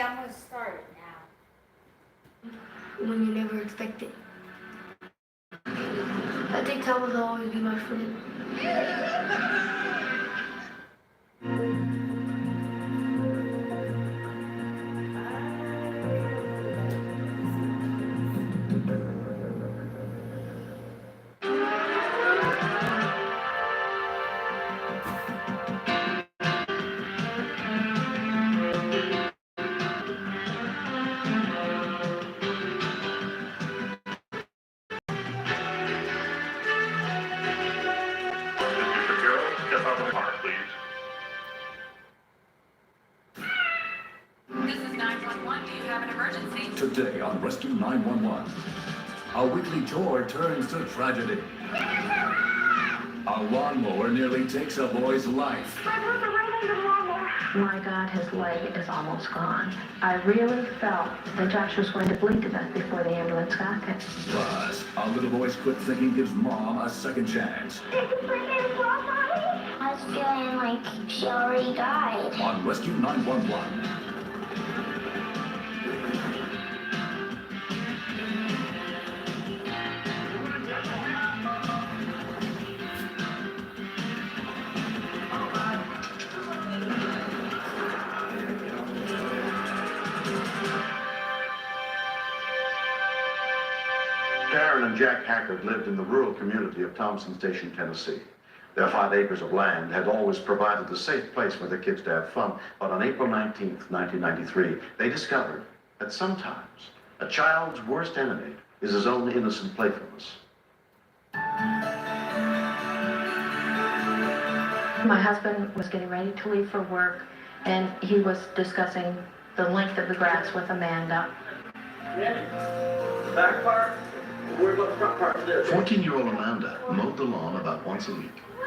I'm gonna start it now. When you never expect it. I think Tom will always be my friend. Today on Rescue 911, a weekly chore turns to tragedy. A lawnmower nearly takes a boy's life. My God, his leg is almost gone. I really felt that Josh was going to bleed to death before the ambulance got there. Plus, a little boy's quick thinking gives mom a second chance. Did you forget his love, Mommy? I was feeling like she already died. On Rescue 911. Karen and Jack Hackard lived in the rural community of Thompson Station, Tennessee. Their 5 acres of land had always provided a safe place for their kids to have fun, but on April 19th, 1993, they discovered that sometimes a child's worst enemy is his own innocent playfulness. My husband was getting ready to leave for work, and he was discussing the length of the grass with Amanda. Back part? Where's the front part of this? 14-year-old Amanda mowed the lawn about once a week. No,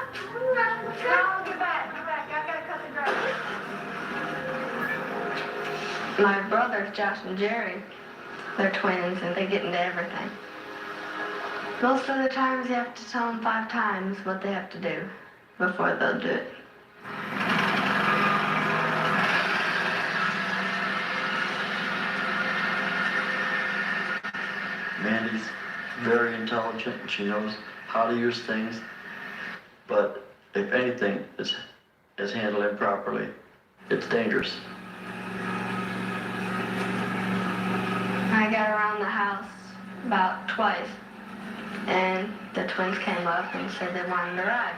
get back. I gotta cut the grass. My brothers, Josh and Jerry, they're twins, and they get into everything. Most of the times you have to tell them 5 times what they have to do before they'll do it. Mandy's very intelligent and she knows how to use things, but if anything is handled improperly, it's dangerous. I got around the house about twice, and the twins came up and said they wanted to ride.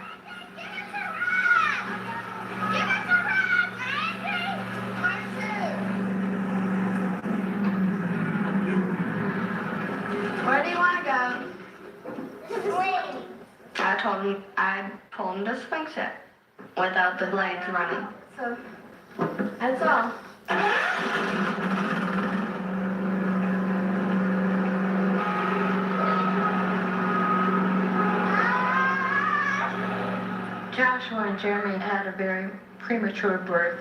Where do you want to go? Wait. I told him I'd pull him to swing set without the blades running. So, that's all. Joshua and Jeremy had a very premature birth,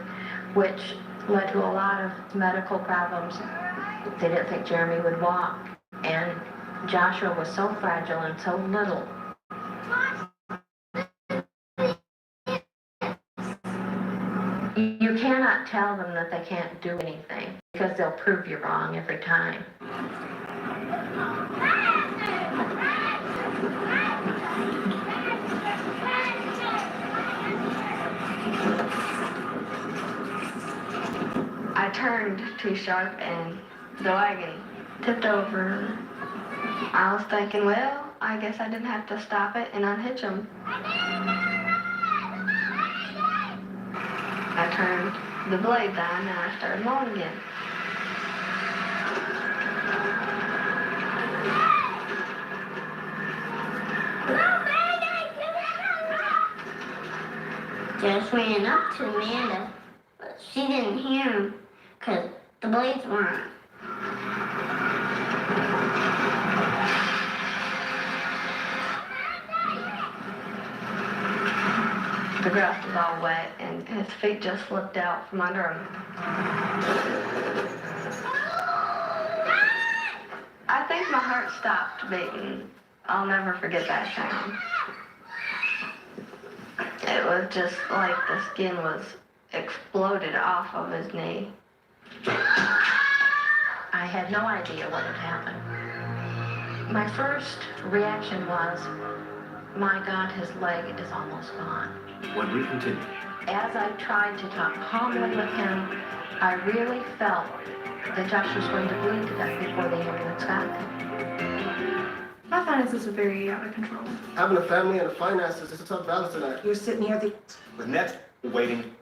which led to a lot of medical problems. They didn't think Jeremy would walk, and Joshua was so fragile and so little. You cannot tell them that they can't do anything, because they'll prove you wrong every time. I turned too sharp and the wagon tipped over. I was thinking, well, I guess I didn't have to stop it and unhitch him. I turned the blades on and I started mowing again. Just ran up to Amanda, but she didn't hear him because the blades weren't. The grass was all wet and his feet just slipped out from under him. I think my heart stopped beating. I'll never forget that sound. It was just like the skin was exploded off of his knee. I had no idea what had happened. My first reaction was, my God, his leg is almost gone. When we continue, As I tried to talk calmly with him, I really felt that Josh was going to bleed to death before the ambulance got there. My finances are very out of control. Having a family and the finances is a tough balancing act. You're sitting here With Net waiting.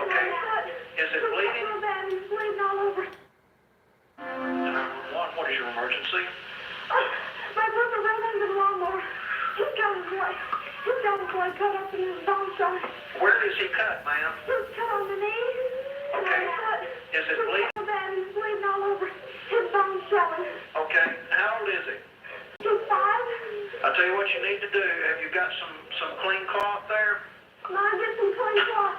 Okay. Is it bleeding? So bad, he's bleeding all over. 911, what is your emergency? My brother ran into the lawnmower. He's got his leg cut up in his bone side. Where is he cut, ma'am? He's cut on the knee. And Okay. I'm cut. Is it bleeding? So bad, he's bleeding all over. His bone's swelling. Okay. How old is he? He's 5. I'll tell you what you need to do. Have you got some clean cloth there? Come on, get some clean cloth.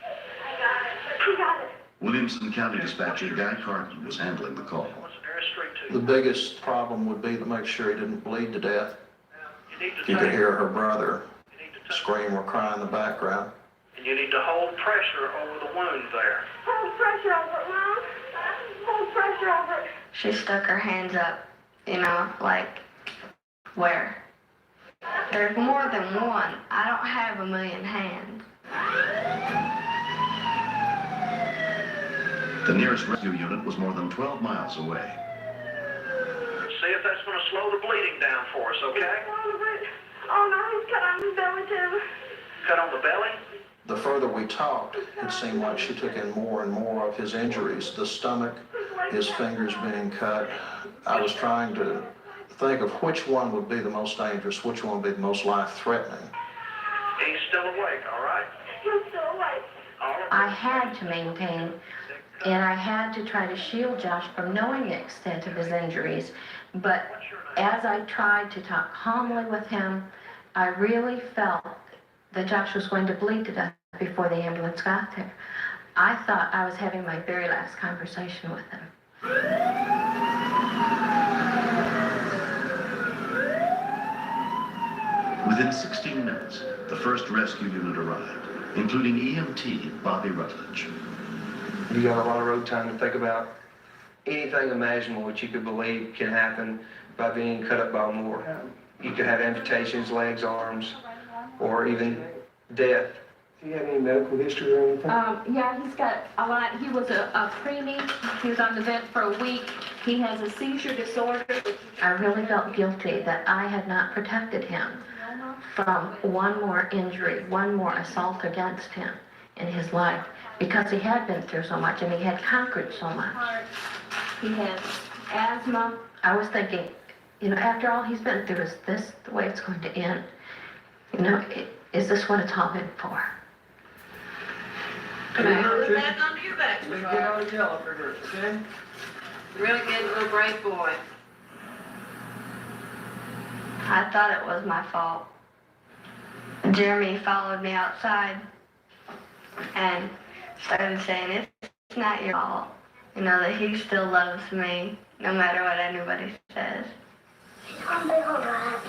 I got it. You got it. Williamson County Dispatcher Guy Carton was handling the call. What's the nearest street to? The biggest problem would be to make sure he didn't bleed to death. You need to You could take, hear her brother you need to take, scream or cry in the background. and you need to hold pressure over the wound there. Hold pressure over it, Mom. Hold pressure over it. She stuck her hands up, like, where? There's more than one. I don't have a million hands. The nearest rescue unit was more than 12 miles away. See if that's going to slow the bleeding down for us, okay? Oh no, he's cut on his belly too. Cut on the belly? The further we talked, it seemed like she took in more and more of his injuries. The stomach, his fingers being cut. I was trying to think of which one would be the most dangerous, which one would be the most life-threatening. He's still awake, all right? He's still awake. All right. I had to maintain, and I had to try to shield Josh from knowing the extent of his injuries. But as I tried to talk calmly with him, I really felt that Josh was going to bleed to death before the ambulance got there. I thought I was having my very last conversation with him. Within 16 minutes, the first rescue unit arrived, including EMT Bobby Rutledge. You got a lot of road time to think about anything imaginable which you could believe can happen by being cut up by a mower. You could have amputations, legs, arms, or even death. Do you have any medical history or anything? Yeah, he's got a lot. He was a preemie. He was on the vent for a week. He has a seizure disorder. I really felt guilty that I had not protected him from one more injury, one more assault against him in his life, because he had been through so much and he had conquered so much. He has asthma. I was thinking, after all he's been through, is this the way it's going to end? Is this what it's all been for? Put that under your back, sweetheart. Get on the yellow figure, okay? Really good little brave boy. I thought it was my fault. Jeremy followed me outside and started saying, it's not your fault. That he still loves me, no matter what anybody says. I'm big old rat.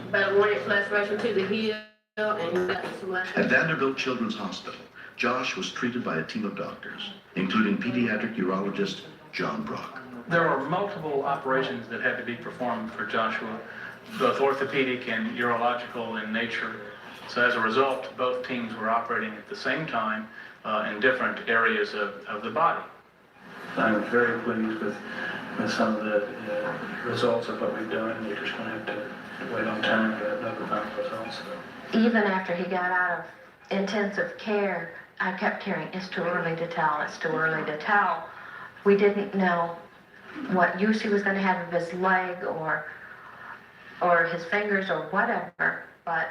About 1 inch laceration to the heel, and he got some At Vanderbilt Children's Hospital, Josh was treated by a team of doctors, including pediatric urologist John Brock. There were multiple operations that had to be performed for Joshua, both orthopedic and urological in nature. So as a result, both teams were operating at the same time in different areas of the body. I'm very pleased with some of the results of what we've done. We're just going to have to wait on time to know the final results. Even after he got out of intensive care, I kept hearing, it's too early to tell, it's too early to tell. We didn't know what use he was going to have of his leg or his fingers or whatever, but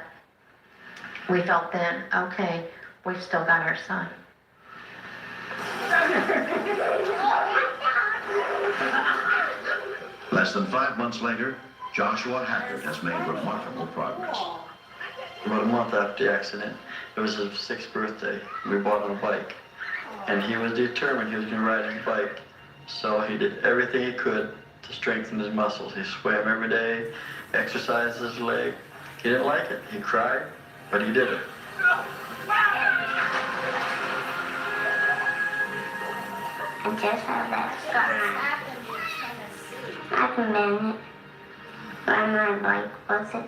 we felt then, okay, we've still got our son. Less than 5 months later, Joshua Hackard has made remarkable progress. About a month after the accident, it was his 6th birthday. We bought him a bike. And he was determined he was going to ride his bike. So he did everything he could to strengthen his muscles. He swam every day, exercised his leg. He didn't like it. He cried, but he did it. I just have that scar. I can bend it. But I'm not like, what's it?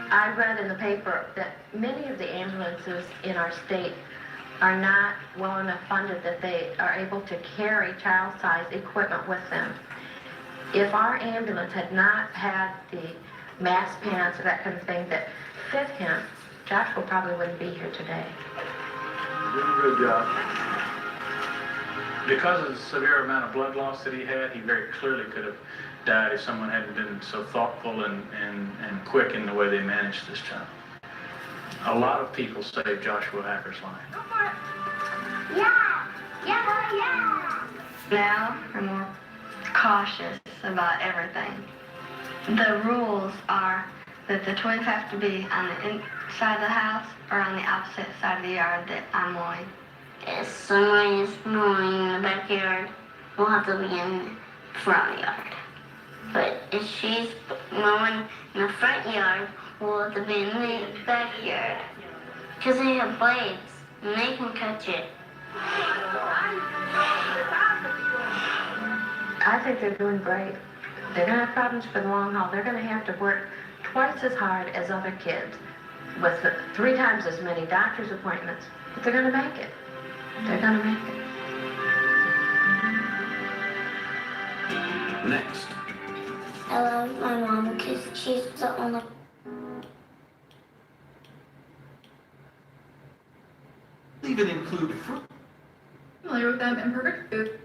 I read in the paper that many of the ambulances in our state are not well enough funded that they are able to carry child-sized equipment with them. If our ambulance had not had the mask pants or that kind of thing that fit him, Joshua probably wouldn't be here today. Doing a good job. Because of the severe amount of blood loss that he had, he very clearly could have died if someone hadn't been so thoughtful and quick in the way they managed this child. A lot of people saved Joshua Hacker's life. Yeah! Yeah! Yeah! Now I'm more cautious about everything. The rules are that the twins have to be on the inside of the house or on the opposite side of the yard that I'm mowing. If someone is mowing in the backyard, we'll have to be in the front yard. But if she's mowing in the front yard, we'll have to be in the backyard. Because they have blades, and they can cut you. I think they're doing great. They're going to have problems for the long haul. They're going to have to work twice as hard as other kids with 3 times as many doctor's appointments. But they're going to make it. They're going to make it. Next. I love my mom because she's the only... Even include fruit. Familiar with them, imperfect food.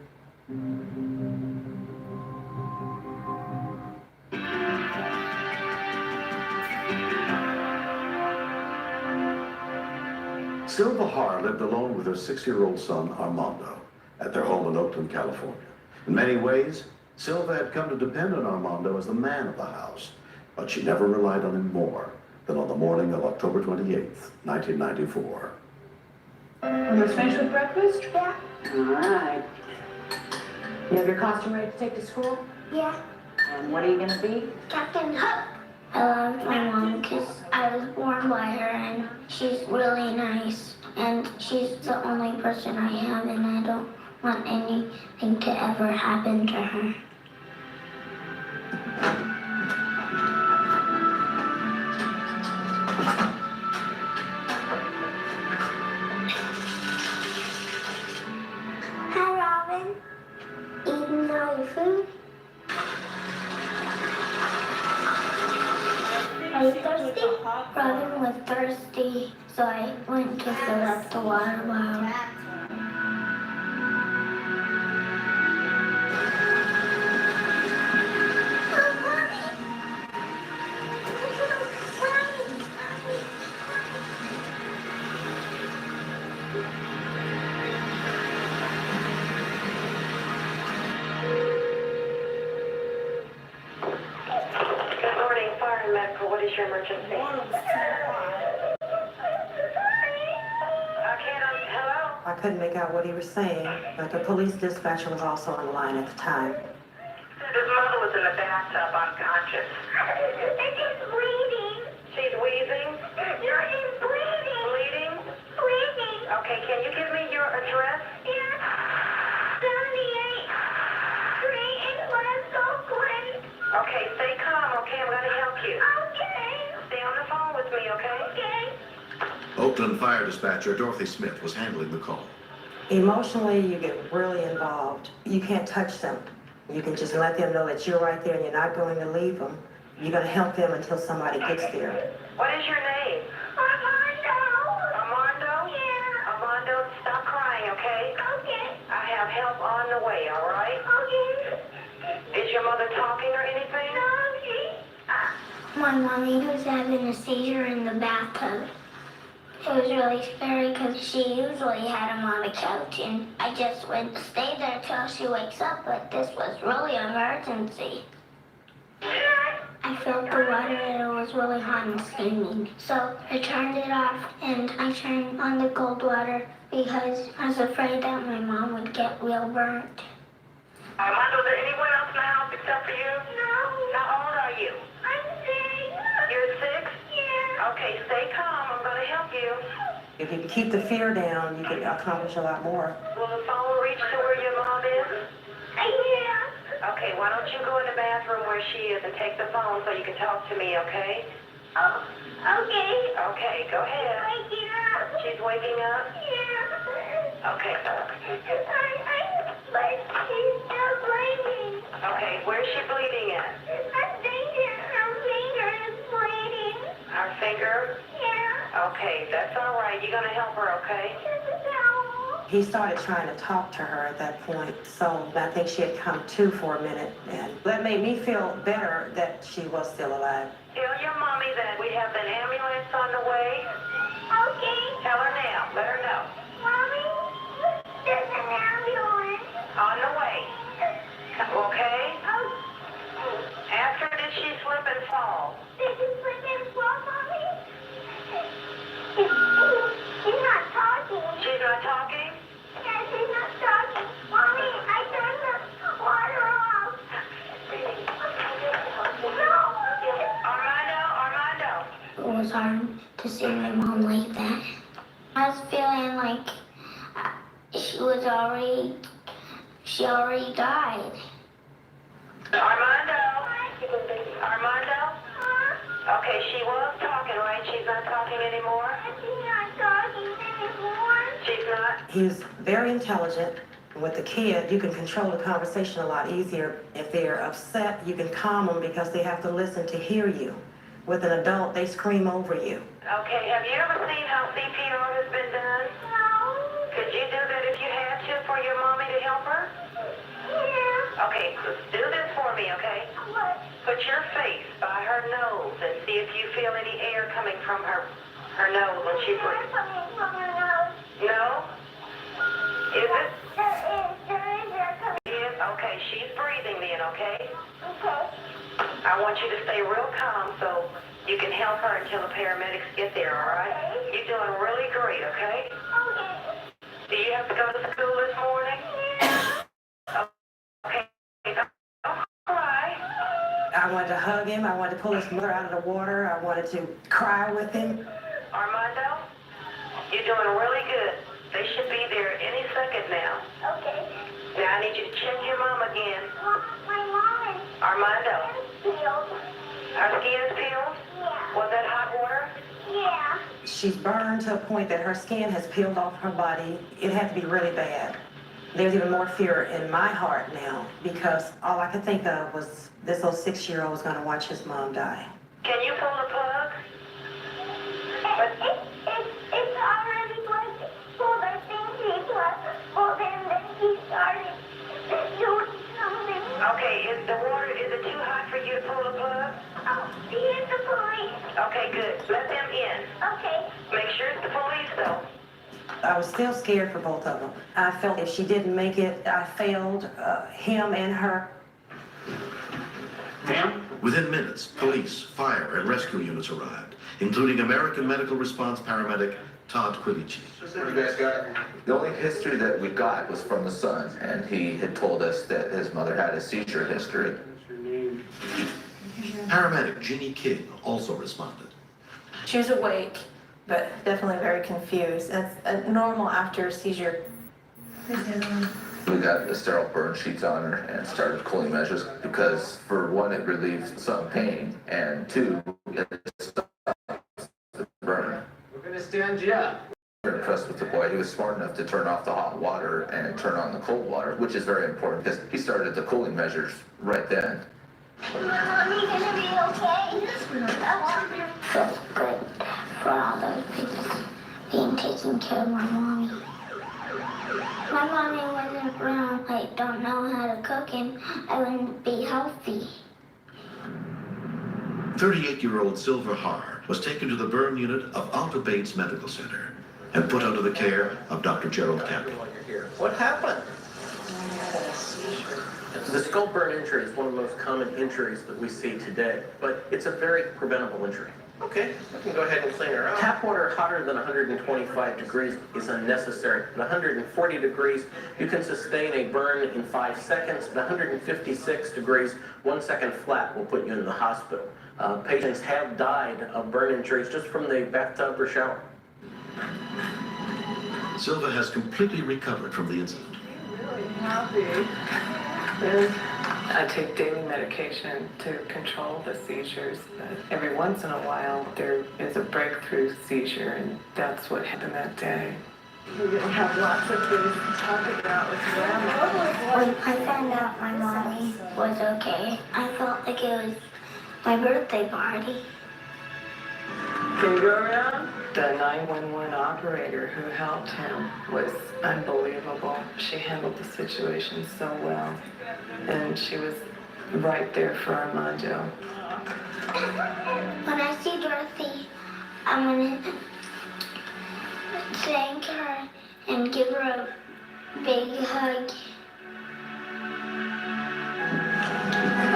Silva Har lived alone with her 6-year-old son, Armando, at their home in Oakland, California. In many ways, Silva had come to depend on Armando as the man of the house, but she never relied on him more than on the morning of October 28th, 1994. Almost finished with breakfast? Yeah. All right. You have your costume ready to take to school? Yeah. And what are you going to be? Captain Hook. I love my mom because I was born by her and she's really nice. And she's the only person I have and I don't want anything to ever happen to her. Hi, Robin. Eating all your food? Are you thirsty? Robin was thirsty, so I went to fill up the water bottle. Good morning, Fire and Medical. What is your emergency? Hello? I couldn't make out what he was saying, but the police dispatcher was also on the line at the time. His mother was in the bathtub unconscious. She's bleeding. She's wheezing? No, she's bleeding. Bleeding? Bleeding. Okay, can you give me your address? Yeah. 78. Street in Glasgow, Glen. Okay, stay calm, okay? I'm gonna help you. Okay. Stay on the phone with me, okay? Okay. Oakland Fire Dispatcher Dorothy Smith was handling the call. Emotionally, you get really involved. You can't touch them. You can just let them know that you're right there and you're not going to leave them. You're going to help them until somebody gets there. What is your name? Armando. Armando? Yeah. Armando, stop crying, okay? Okay. I have help on the way, all right? Okay. Is your mother talking or anything? No, My mommy was having a seizure in the bathtub. It was really scary because she usually had him on the couch and I just would stay there till she wakes up, but this was really an emergency. I felt the water and it was really hot and steaming. So I turned it off and I turned on the cold water because I was afraid that my mom would get real burnt. Armando, is there anyone else in the house except for you? No. How old are you? I'm 6. You're 6? Yeah. Okay, stay calm. I'm going to help you. If you can keep the fear down, you can accomplish a lot more. Will the phone reach to where your mom is? Yeah. Okay, why don't you go in the bathroom where she is and take the phone so you can talk to me, okay? Oh, okay. Okay, go ahead. Waking up. She's waking up? Yeah. Okay. But she's still bleeding. Okay, where's she bleeding at? I think her finger is bleeding. Her finger? Yeah. Okay, that's all right. You're going to help her, okay? No. He started trying to talk to her at that point, so I think she had come to for a minute, and that made me feel better that she was still alive. Tell your mommy that we have an ambulance on the way. Okay. Tell her now. Let her know. Mommy, there's an ambulance. On the way. Okay? Oh. Ask her, did she slip and fall? Did you slip and fall, Mommy? She's not talking. She's not talking? Yeah, she's not talking. Mommy, I turned the water off. Armando. It was hard to see my mom like that. I was feeling like she already died. Armando. Okay, she was talking, right? She's not talking anymore? She's not talking anymore. She's not? He was very intelligent. With the kid, you can control the conversation a lot easier. If they're upset, you can calm them because they have to listen to hear you. With an adult, they scream over you. Okay, have you ever seen how CPR has been done? No. Could you do that if you had to for your mommy to help her? Yeah. Okay, do this for me, okay? What? Put your face by her nose and see if you feel any air coming from her nose when she breathes. Coming from her nose. No? Is it? There is air coming. Yes, okay, she's breathing then, okay? Okay. I want you to stay real calm so you can help her until the paramedics get there, all right? You're doing really great, okay? Okay. Do you have to go to school this morning? Yeah. Okay, don't cry. I wanted to hug him. I wanted to pull his mother out of the water. I wanted to cry with him. Armando, you're doing really good. They should be there any second now. Okay. Now I need you to check your mom again. My mom is Armando, peeled. her skin is peeled? Yeah. Was that hot water? Yeah. She's burned to a point that her skin has peeled off her body. It had to be really bad. There's even more fear in my heart now because all I could think of was this little 6-year-old was going to watch his mom die. Can you pull the plug? It's already like pulled. I think he pulled and then he started doing something. Okay, is it too hot for you to pull the plug? Oh, here's the police. Okay, good. Let them in. Okay. Make sure it's the police, though. I was still scared for both of them. I felt if she didn't make it, I failed him and her. Ma'am? Within minutes, police, fire, and rescue units arrived, including American Medical Response paramedic Todd Quilici. What you guys got? The only history that we got was from the son, and he had told us that his mother had a seizure history. Paramedic Jeannie King also responded. She was awake, but definitely very confused. That's normal after a seizure. We got the sterile burn sheets on her and started cooling measures because, for one, it relieves some pain, and two, it stops the burn. We're gonna stand you up. We were impressed with the boy. He was smart enough to turn off the hot water and turn on the cold water, which is very important because he started the cooling measures right then. Is Mommy gonna be okay? I want her. Felt good for all those people being taken care of my mommy. My mommy wasn't around. I don't know how to cook and I wouldn't be healthy. 38-year-old Silver Har was taken to the burn unit of Alta Bates Medical Center and put under the care of Dr. Gerald Campbell. What happened? The skull burn injury is one of the most common injuries that we see today, but it's a very preventable injury. Okay, I can go ahead and clean her out. Tap water hotter than 125 degrees is unnecessary. At 140 degrees, you can sustain a burn in 5 seconds. At 156 degrees, 1 second flat will put you in the hospital. Patients have died of burn injuries just from the bathtub or shower. Silva has completely recovered from the incident. Really happy. I take daily medication to control the seizures, but every once in a while there is a breakthrough seizure, and that's what happened that day. We're going to have lots of things to talk about with Grandma. When I found out my mommy was okay, I felt like it was my birthday party. Can you go around? The 911 operator who helped him was unbelievable. She handled the situation so well, and she was right there for Armando. When I see Dorothy, I'm gonna thank her and give her a big hug.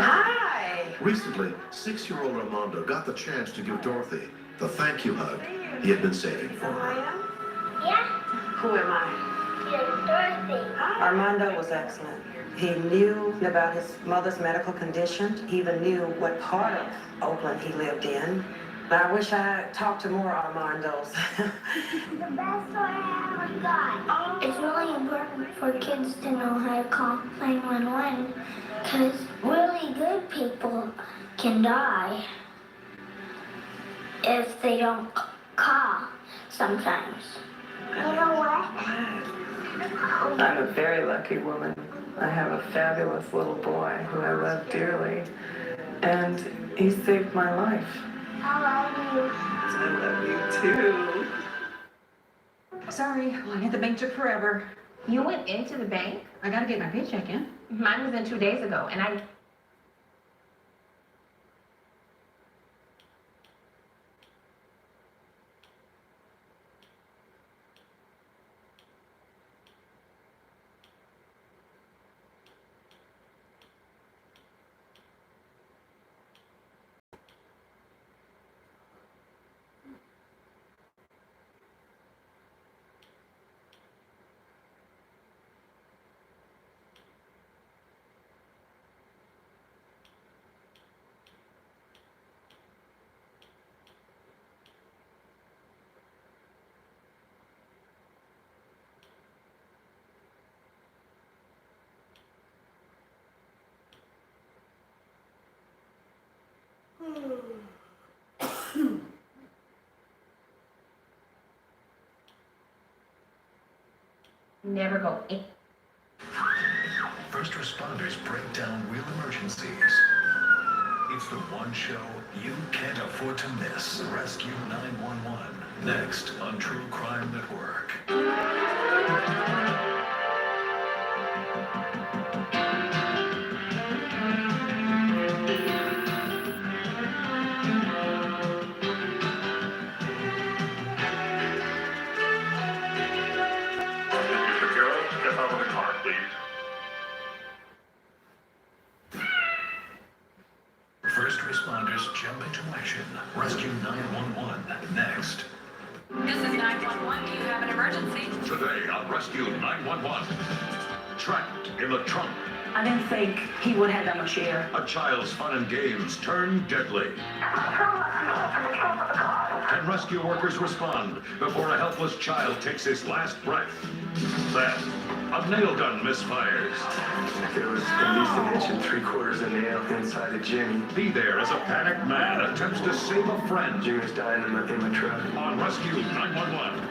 Hi! Recently, 6-year-old Armando got the chance to give Dorothy the thank you hug he had been saving for her. Yeah? Who am I? You're Dorothy. Armando was excellent. He knew about his mother's medical condition. He even knew what part of Oakland he lived in. I wish I talked to more Armandos. The best story I ever got. It's really important for kids to know how to call 911 because really good people can die if they don't call sometimes. You know what? I'm a very lucky woman. I have a fabulous little boy who I love dearly, and he saved my life. I love you. I love you too. Sorry, well, I had the bank took forever. You went into the bank? I gotta get my paycheck in. Mine was in 2 days ago, and I never go in. First responders break down real emergencies. It's the one show you can't afford to miss. Rescue 911. Next on True Crime Network. Step out of the car, please. First responders jump into action. Rescue 911. Next. This is 911. Do you have an emergency? Today on Rescue 911. Trapped in the trunk. I didn't think he would have that much air. A child's fun and games turn deadly. Can rescue workers respond before a helpless child takes his last breath? Then, a nail gun misfires. There was at least an inch and 3/4 of nail inside of Jimmy. Be there as a panicked man attempts to save a friend. Jimmy's dying in my truck. On Rescue 911.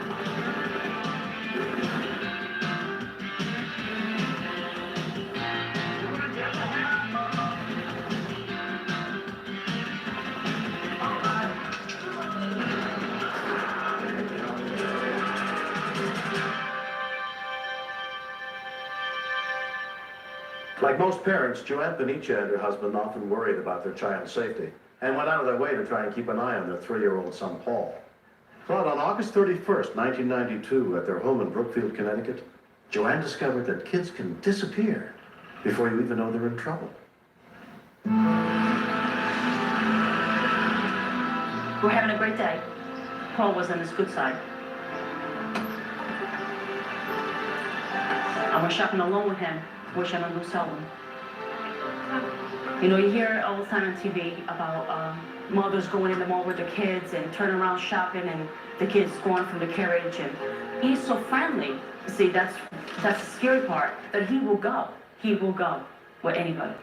Like most parents, Joanne Benicia and her husband often worried about their child's safety and went out of their way to try and keep an eye on their 3-year-old son, Paul. But on August 31st, 1992, at their home in Brookfield, Connecticut, Joanne discovered that kids can disappear before you even know they're in trouble. We're having a great day. Paul was on his good side. I went shopping alone with him, which I don't do seldom. You know, you hear all the time on TV about mothers going in the mall with their kids and turning around shopping and the kids going from the carriage, and he's so friendly. See, that's the scary part, that he will go. He will go with anybody.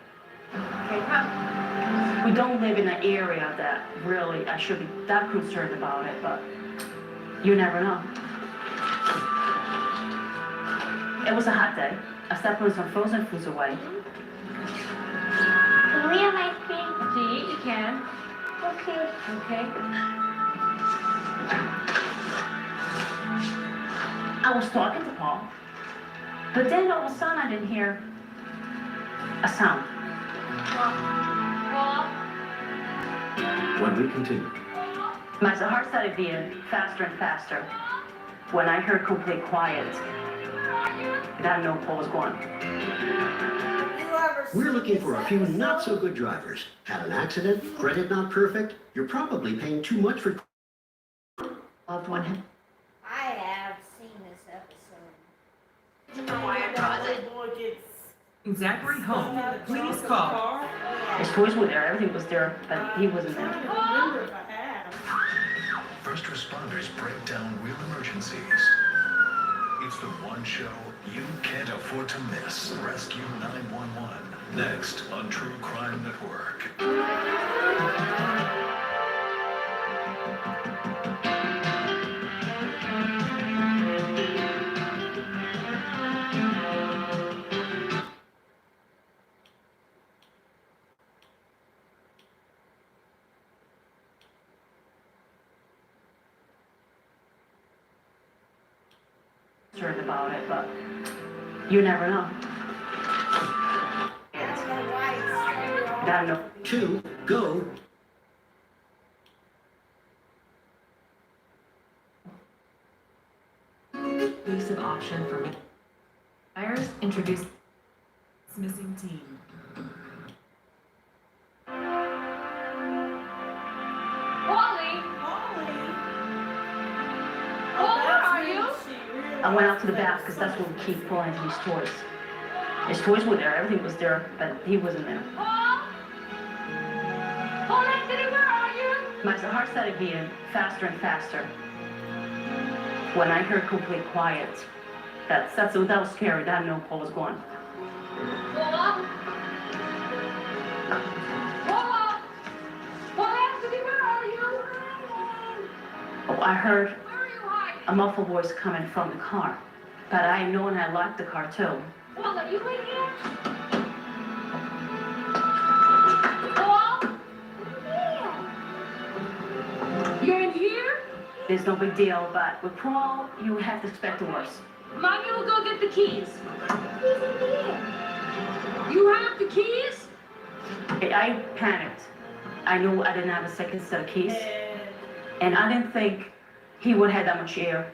We don't live in an area that really I should be that concerned about it, but you never know. It was a hot day. I stopped putting some frozen foods away. Can we have ice cream? Gee, you can. Okay. Okay. I was talking to Paul, but then all of a sudden I didn't hear a sound. When we continue. My heart started beating faster and faster when I heard complete quiet. And I know Paul was gone. We're looking for a few not-so-good drivers. Had an accident, credit not perfect, you're probably paying too much for loved one. I have seen this episode. You know why I brought it? Zachary home. Please call. His toys were there, everything was there, but he wasn't there. First responders break down real emergencies. It's the one show you can't afford to miss. Rescue 911. Next on True Crime Network. Concerned about it, but you never know. I know. 2, go. Exclusive option for me. Buyers introduce missing team. Wally! Paul, where are you? I went out to the back because that's where we keep pulling into these toys. His toys were there, everything was there, but he wasn't there. Paul? Paul Anthony, where are you? My heart started beating faster and faster when I heard complete quiet. That was scary. I know Paul was gone. Paul? Paul? Paul Anthony, where are you? Oh, I heard Where are you hiding? a muffled voice coming from the car, but I know and I locked the car too. Paul, are you in here? Paul? You're in here? There's no big deal, but with Paul, you have to expect the worst. Mommy will go get the keys. You have the keys? I panicked. I knew I didn't have a second set of keys, and I didn't think he would have that much air.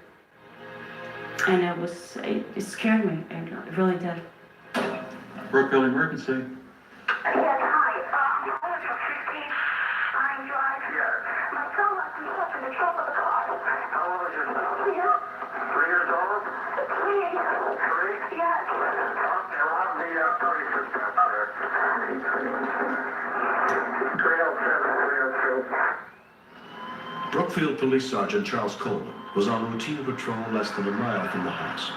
And it scared me, and it really did. Brookville Emergency. Yes, hi. I'm calling for 15 Pine Drive. Yes. My son locked himself in the trunk of the car. How old is your son? Yeah. 3 years old? 3. 3? Yes. They're on the 35th step there. 307, 302. Brookfield Police Sergeant Charles Coleman was on routine patrol less than a mile from the house.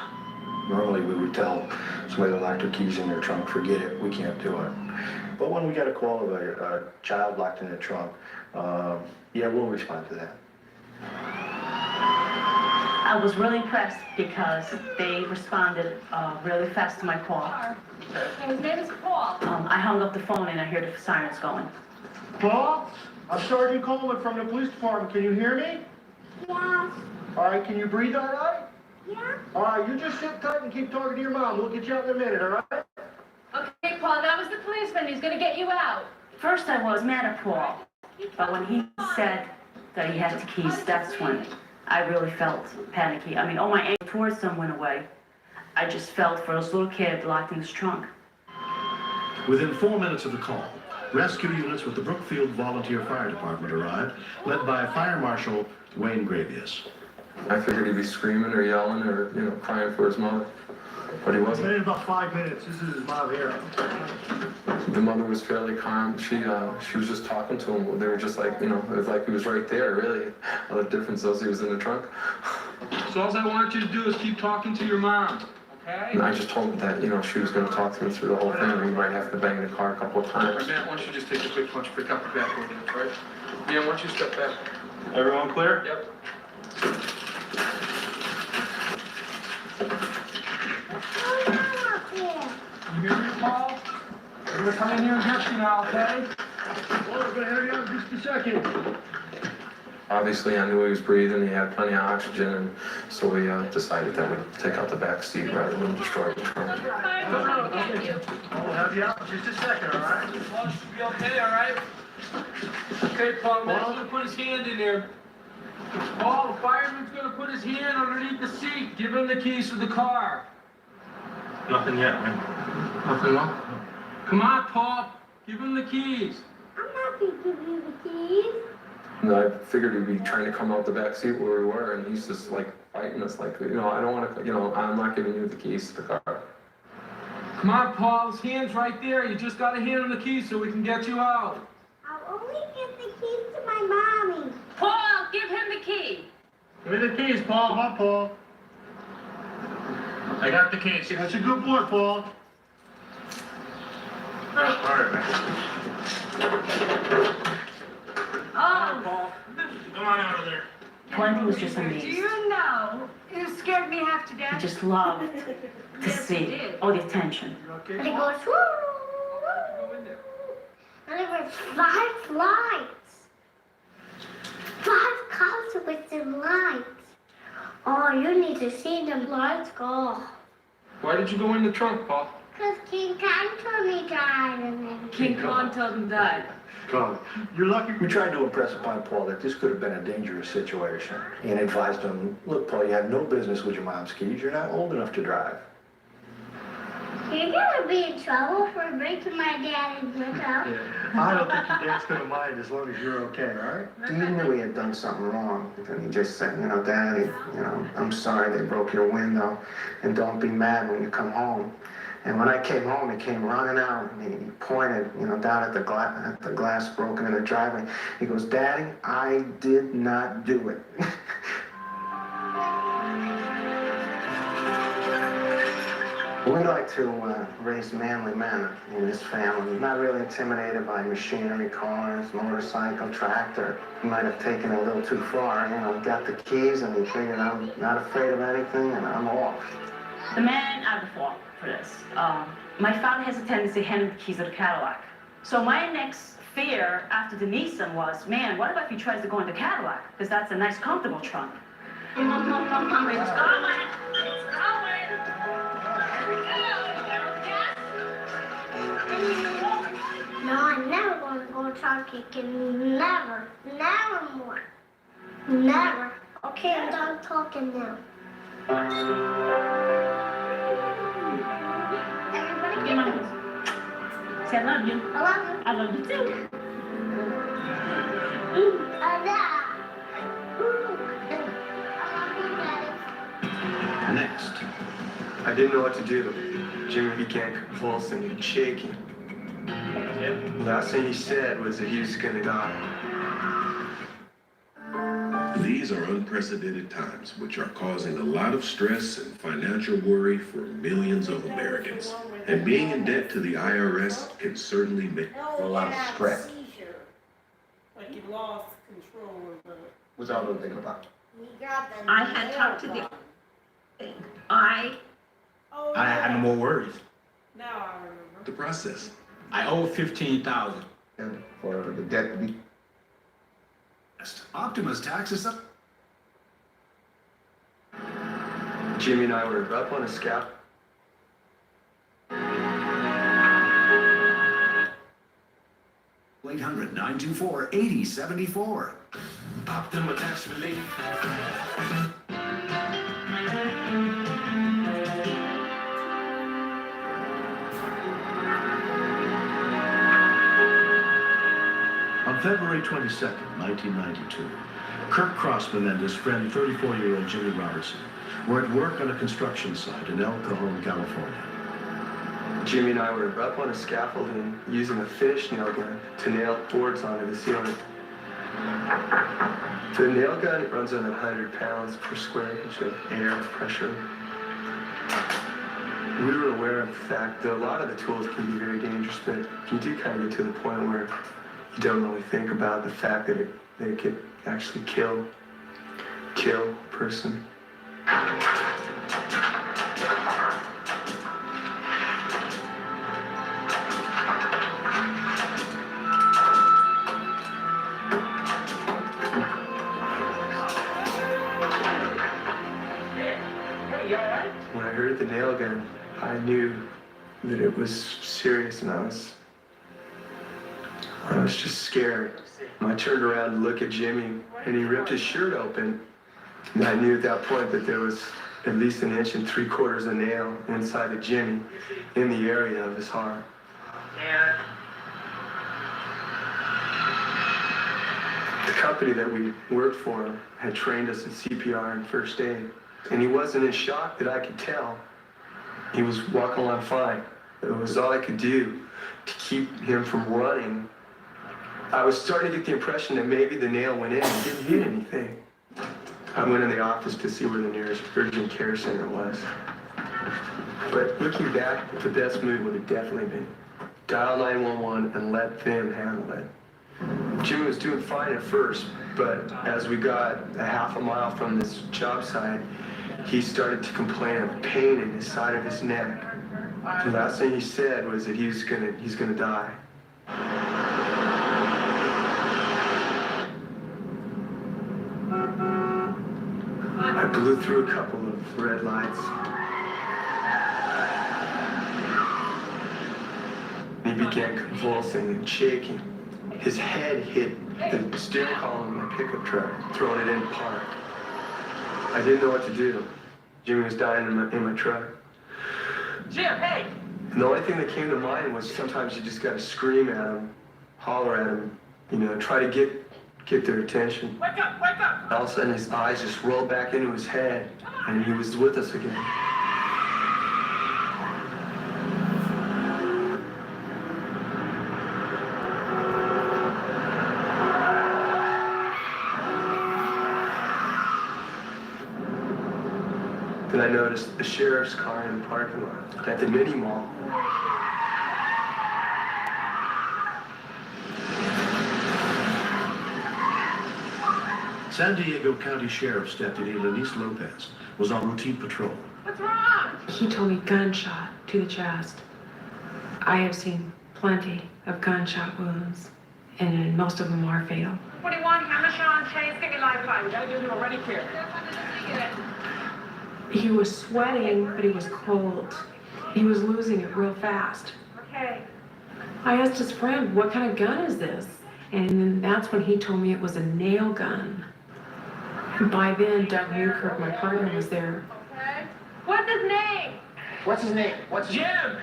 Normally, we would tell somebody that locked their keys in their trunk, forget it, we can't do it. But when we get a call of a child locked in the trunk, yeah, we'll respond to that. I was really impressed because they responded really fast to my call. His name is Paul. I hung up the phone and I heard the sirens going. Paul, I'm Sergeant Coleman from the police department. Can you hear me? Yeah. All right, can you breathe all right? Yeah. All right, you just sit tight and keep talking to your mom. We'll get you out in a minute, all right? Okay, Paul, that was the policeman. He's gonna get you out. First I was mad at Paul, but when he said that he had the keys, that's when I really felt panicky. I mean, all my anger towards them went away. I just felt for this little kid locked in his trunk. Within 4 minutes of the call, rescue units with the Brookfield Volunteer Fire Department arrived, led by Fire Marshal Wayne Gravius. I figured he'd be screaming or yelling or, crying for his mother, but he wasn't. In about 5 minutes. This is his mom here. The mother was fairly calm. She was just talking to him. They were just like, it was like he was right there, really. All the difference was he was in the trunk. So all I want you to do is keep talking to your mom, okay? And I just told him that, she was going to talk to me through the whole thing, and we might have to bang the car a couple of times. Matt, why don't you just take a quick punch, pick up the back over there, right? Yeah, why don't you step back? Everyone clear? Yep. You hear me, Paul? We're gonna come in here and get you now, okay? Well, we're gonna have you out in just a second. Obviously, I knew he was breathing, he had plenty of oxygen, and so we decided that we'd take out the back seat rather than destroy the trunk. We'll have you out in just a second, all right? Paul should be okay, all right? Okay, Paul, Matt's gonna put his hand in there. Paul, the fireman's gonna put his hand underneath the seat. Give him the keys to the car. Nothing yet, man. Nothing wrong? Come on, Paul. Give him the keys. I'm not gonna give you the keys. And I figured he'd be trying to come out the back seat where we were, and he's just like fighting us, like, I don't want to, I'm not giving you the keys to the car. Come on, Paul. His hand's right there. You just gotta hand him the keys so we can get you out. I'll only give the keys to my mommy. Paul, give him the key. Give me the keys, Paul. Come on, Paul. I got the keys. That's a good boy, Paul. All right, man. Oh, Paul, come on out of there. Wendy was just do amazed. you know, you scared me half to He death. just loved to Yes, he see did. all the attention. And it goes, woo. And there were 5 lights. 5 cars with the lights. Oh, you need to see them lights go. Why did you go in the trunk, Paul? Because King Kong told me died and then. King Kong told him that. Come. You're lucky. We tried to impress upon Paul that this could have been a dangerous situation and advised him, look, Paul, you have no business with your mom's keys. You're not old enough to drive. You're gonna be in trouble for breaking my dad's window. I don't think your dad's gonna mind as long as you're okay, all right? He knew he had done something wrong, and he just said, Daddy, I'm sorry they broke your window, and don't be mad when you come home. And when I came home, he came running out, and he pointed, down at the glass broken in the driveway. He goes, Daddy, I did not do it. We like to raise manly men in this family, not really intimidated by machinery, cars, motorcycle, tractor. He might have taken it a little too far, got the keys and he figured I'm not afraid of anything and I'm off. The man at the fault for this. My father has a tendency to hand him the keys of the Cadillac. So my next fear after the Nissan was, man, what about if he tries to go in the Cadillac? Because that's a nice, comfortable trunk. It's going. It's going. No, I'm never going to go talk again. Never. Never more. Never. Okay, I'm done talking now. Everybody Give my hands. Say I love you. I love you. I love you too. I love you, Daddy. Next. I didn't know what to do. Jimmy began convulsing and shaking. Last thing he said was that he was gonna die. These are unprecedented times, which are causing a lot of stress and financial worry for millions of Americans. And being in debt to the IRS can certainly make A lot of stress. Like you lost control of it. What's all those things about? I had talked to the. I I no more worries. Now I remember. the process. I owe $15,000. For the debt to be. Optimus taxes up. Jimmy and I were up on a scout. $800-924-8074. Optima tax relief. February 22nd, 1992, Kirk Crossman and his friend, 34-year-old Jimmy Robertson, were at work on a construction site in El Cajon, California. Jimmy and I were up on a scaffolding using a finish nail gun to nail boards onto the ceiling. The nail gun runs on 100 pounds per square inch of air pressure. We were aware of the fact that a lot of the tools can be very dangerous, but you do kind of get to the point where you don't really think about the fact that it could actually kill a person. When I heard the nail gun, I knew that it was serious, and I was just scared. I turned around to look at Jimmy, and he ripped his shirt open. And I knew at that point that there was at least 1 3/4 inches of nail inside of Jimmy in the area of his heart. The company that we worked for had trained us in CPR and first aid. And he wasn't in shock that I could tell. He was walking along fine. It was all I could do to keep him from running. I was starting to get the impression that maybe the nail went in and didn't hit anything. I went in the office to see where the nearest urgent care center was. But looking back, the best move would have definitely been dial 911 and let them handle it. Jimmy was doing fine at first, but as we got a half a mile from this job site, he started to complain of pain in his side of his neck. The last thing he said was that he's gonna die. I blew through a couple of red lights. He began convulsing and shaking. His head hit the steering column of my pickup truck, throwing it in park. I didn't know what to do. Jimmy was dying in my truck. Jim, hey! And the only thing that came to mind was sometimes you just gotta scream at him, holler at him, try to get their attention. Wake up, wake up! All of a sudden his eyes just rolled back into his head, and he was with us again. Then I noticed the sheriff's car in the parking lot at the mini mall. San Diego County Sheriff's Deputy Lenice Lopez was on routine patrol. What's wrong? He told me gunshot to the chest. I have seen plenty of gunshot wounds, and most of them are fatal. 41, Hammershon, Chase, give me lifeline. We gotta get him already clear. He was sweating, but he was cold. He was losing it real fast. Okay. I asked his friend, what kind of gun is this? And then that's when he told me it was a nail gun. By then, Doug Newkirk, my partner, was there. Okay. What's his name? What's his name? What's his Jim!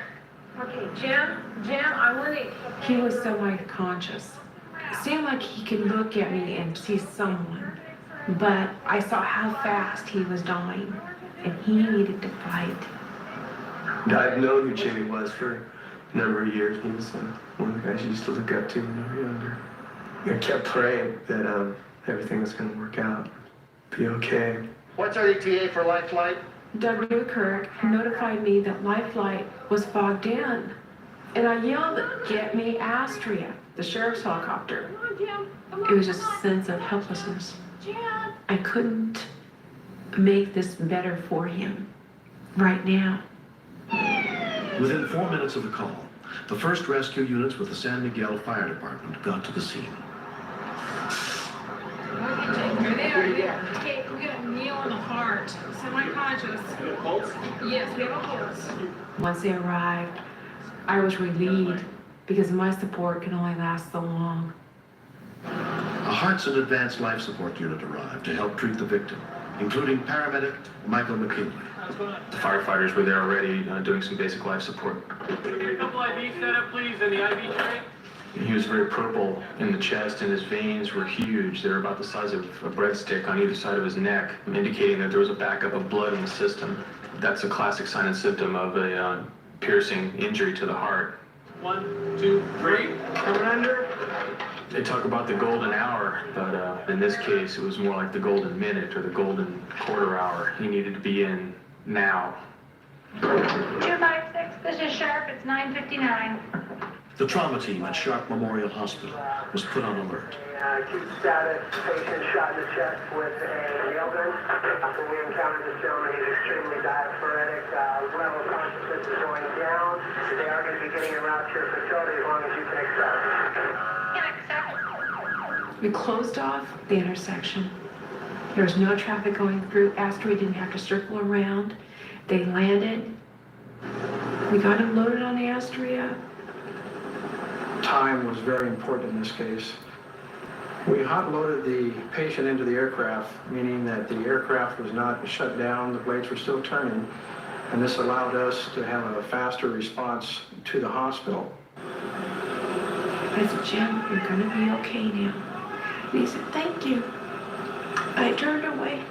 Okay, Jim, I want to... He was semi-conscious. It seemed like he could look at me and see someone. But I saw how fast he was dying, and he needed to fight. I've known who Jimmy was for a number of years. He was one of the guys you used to look up to when you were younger. I kept praying that everything was going to work out, be okay. What's our ETA for life flight? Doug Newkirk notified me that Life Flight was fogged in. And I yelled, "Get me Astria," the sheriff's helicopter. Come on, Jim. Come on. It was just a sense of helplessness. Jim. I couldn't make this better for him right now. Within 4 minutes of the call, the first rescue units with the San Miguel Fire Department got to the scene. Are they? Okay, we got a nail in the heart. Semi-conscious. Yes, we have a pulse. Once they arrived, I was relieved because my support can only last so long. A Hearts and Advanced Life Support unit arrived to help treat the victim, including paramedic Michael McKinley. The firefighters were there already doing some basic life support. Can we get a couple IVs set up, please, in the IV tray? He was very purple in the chest, and his veins were huge. They were about the size of a breadstick on either side of his neck, indicating that there was a backup of blood in the system. That's a classic sign and symptom of a piercing injury to the heart. 1, 2, 3. Coming under. They talk about the golden hour, but in this case, it was more like the golden minute or the golden quarter hour. He needed to be in now. 256, this is Sharp, it's 9:59. The trauma team at Sharp Memorial Hospital was put on alert. Acute status, patient shot in the chest with a nail gun. When we encountered this gentleman, he's extremely diaphoretic. Level of consciousness is going down. They are going to be getting him out to your facility as long as you can accept. We closed off the intersection. There was no traffic going through. Asteroid didn't have to circle around. They landed. We got him loaded on the Astria. Time was very important in this case. We hot-loaded the patient into the aircraft, meaning that the aircraft was not shut down, the blades were still turning, and this allowed us to have a faster response to the hospital. I said, Jim, you're gonna be okay now. And he said, thank you. I turned away.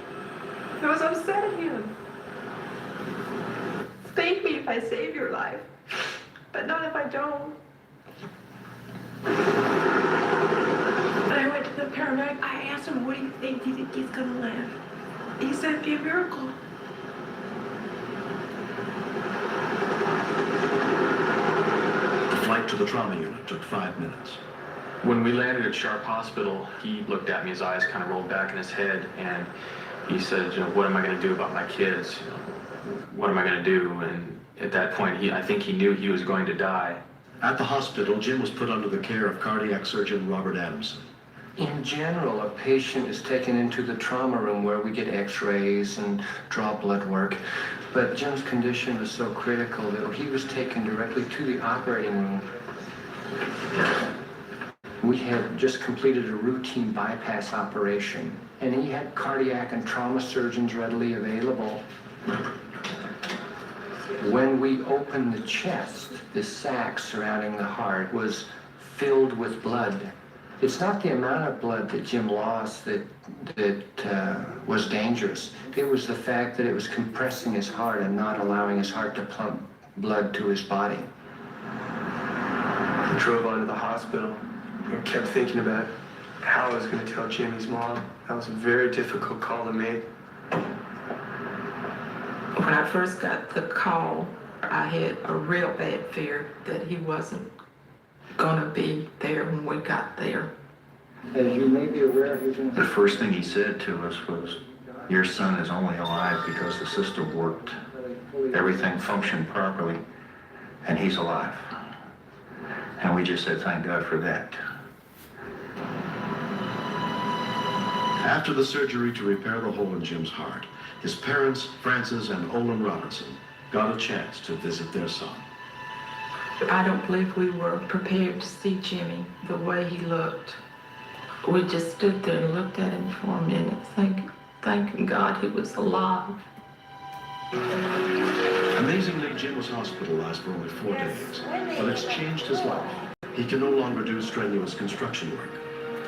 I was upset at him. Thank me if I save your life, but not if I don't. I went to the paramedic. I asked him, what do you think? Do you think he's gonna live? He said, it'd be a miracle. The flight to the trauma unit took 5 minutes. When we landed at Sharp Hospital, he looked at me, his eyes kind of rolled back in his head, and he said, what am I going to do about my kids? What am I going to do? And at that point, I think he knew he was going to die. At the hospital, Jim was put under the care of cardiac surgeon Robert Adamson. In general, a patient is taken into the trauma room where we get x-rays and draw blood work. But Jim's condition was so critical that he was taken directly to the operating room. We had just completed a routine bypass operation, and he had cardiac and trauma surgeons readily available. When we opened the chest, the sac surrounding the heart was filled with blood. It's not the amount of blood that Jim lost that was dangerous. It was the fact that it was compressing his heart and not allowing his heart to pump blood to his body. I drove on to the hospital and kept thinking about how I was going to tell Jimmy's mom. That was a very difficult call to make. When I first got the call, I had a real bad fear that he wasn't gonna be there when we got there. As you may be aware, The first thing he said to us was, your son is only alive because the system worked. Everything functioned properly, and he's alive. And we just said, thank God for that. After the surgery to repair the hole in Jim's heart, his parents, Frances and Olin Robertson, got a chance to visit their son. I don't believe we were prepared to see Jimmy the way he looked. We just stood there and looked at him for a minute, thanking God he was alive. Amazingly, Jim was hospitalized for only 4 days, but it's changed his life. He can no longer do strenuous construction work.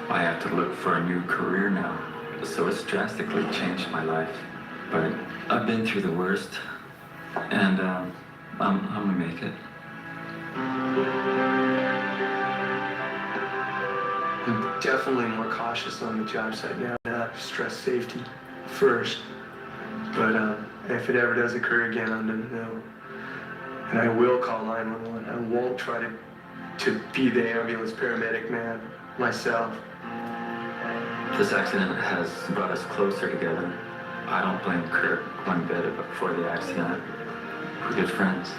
I have to look for a new career now, so it's drastically changed my life. But I've been through the worst, and I'm gonna make it. I'm definitely more cautious on the job site now. Stress safety first. But if it ever does occur again, I'm gonna know. And I will call 911. I won't try to be the ambulance paramedic man myself. This accident has brought us closer together. I don't blame Kirk one bit before the accident. We're good friends.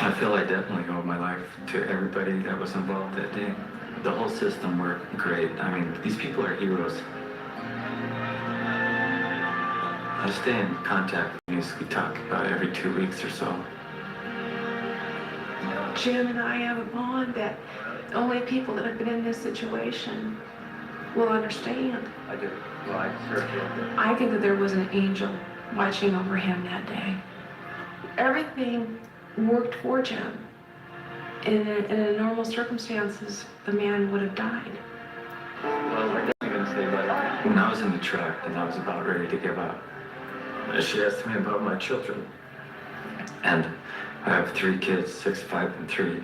I feel I definitely owe my life to everybody that was involved that day. The whole system worked great. I mean, these people are heroes. I stay in contact with you. We talk about every 2 weeks or so. Jim and I have a bond that only people that have been in this situation will understand. I do. Well, I certainly do. I think that there was an angel watching over him that day. Everything worked for Jim. In a normal circumstances, the man would have died. Well, what are you going to say about it? When I was in the truck and I was about ready to give up, she asked me about my children. And I have 3 kids, 6, 5, and 3.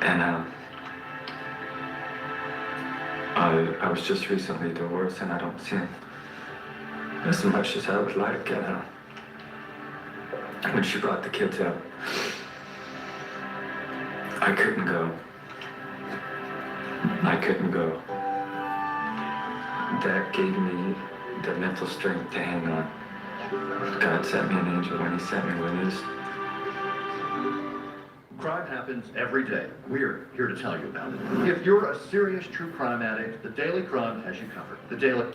And I was just recently divorced and I don't see him as much as I would like. And when she brought the kids up, I couldn't go. I couldn't go. That gave me the mental strength to hang on. God sent me an angel when he sent me with his. Crime happens every day. We're here to tell you about it. If you're a serious true crime addict, the Daily Crime has you covered. The Daily...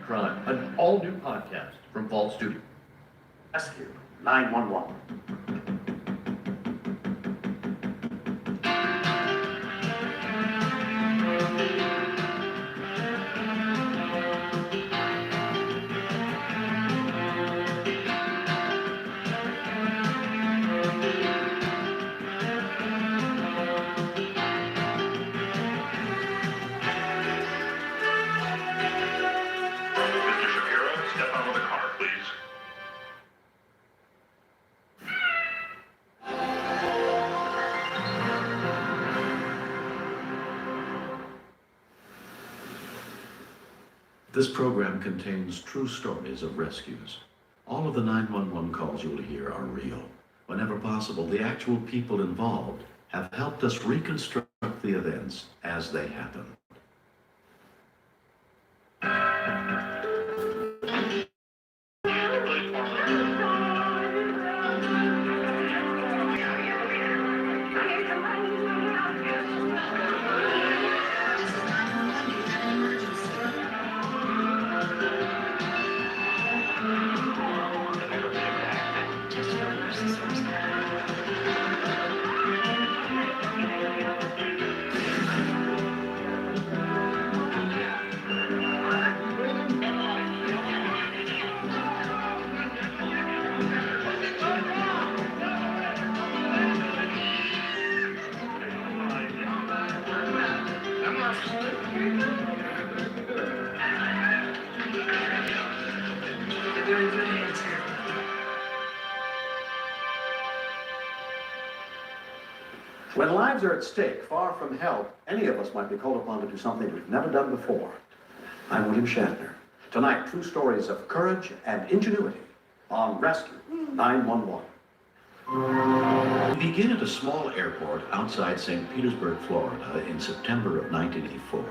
Crime, an all-new podcast from Vault Studio. Rescue 911. Mr. Shapiro, step out of the car, please. This program contains true stories of rescues. All of the 911 calls you will hear are real. Whenever possible, the actual people involved have helped us reconstruct the events as they happen. When lives are at stake, far from help, any of us might be called upon to do something we've never done before. I'm William Shatner. Tonight, true stories of courage and ingenuity on Rescue 911. We begin at a small airport outside St. Petersburg, Florida in September of 1984.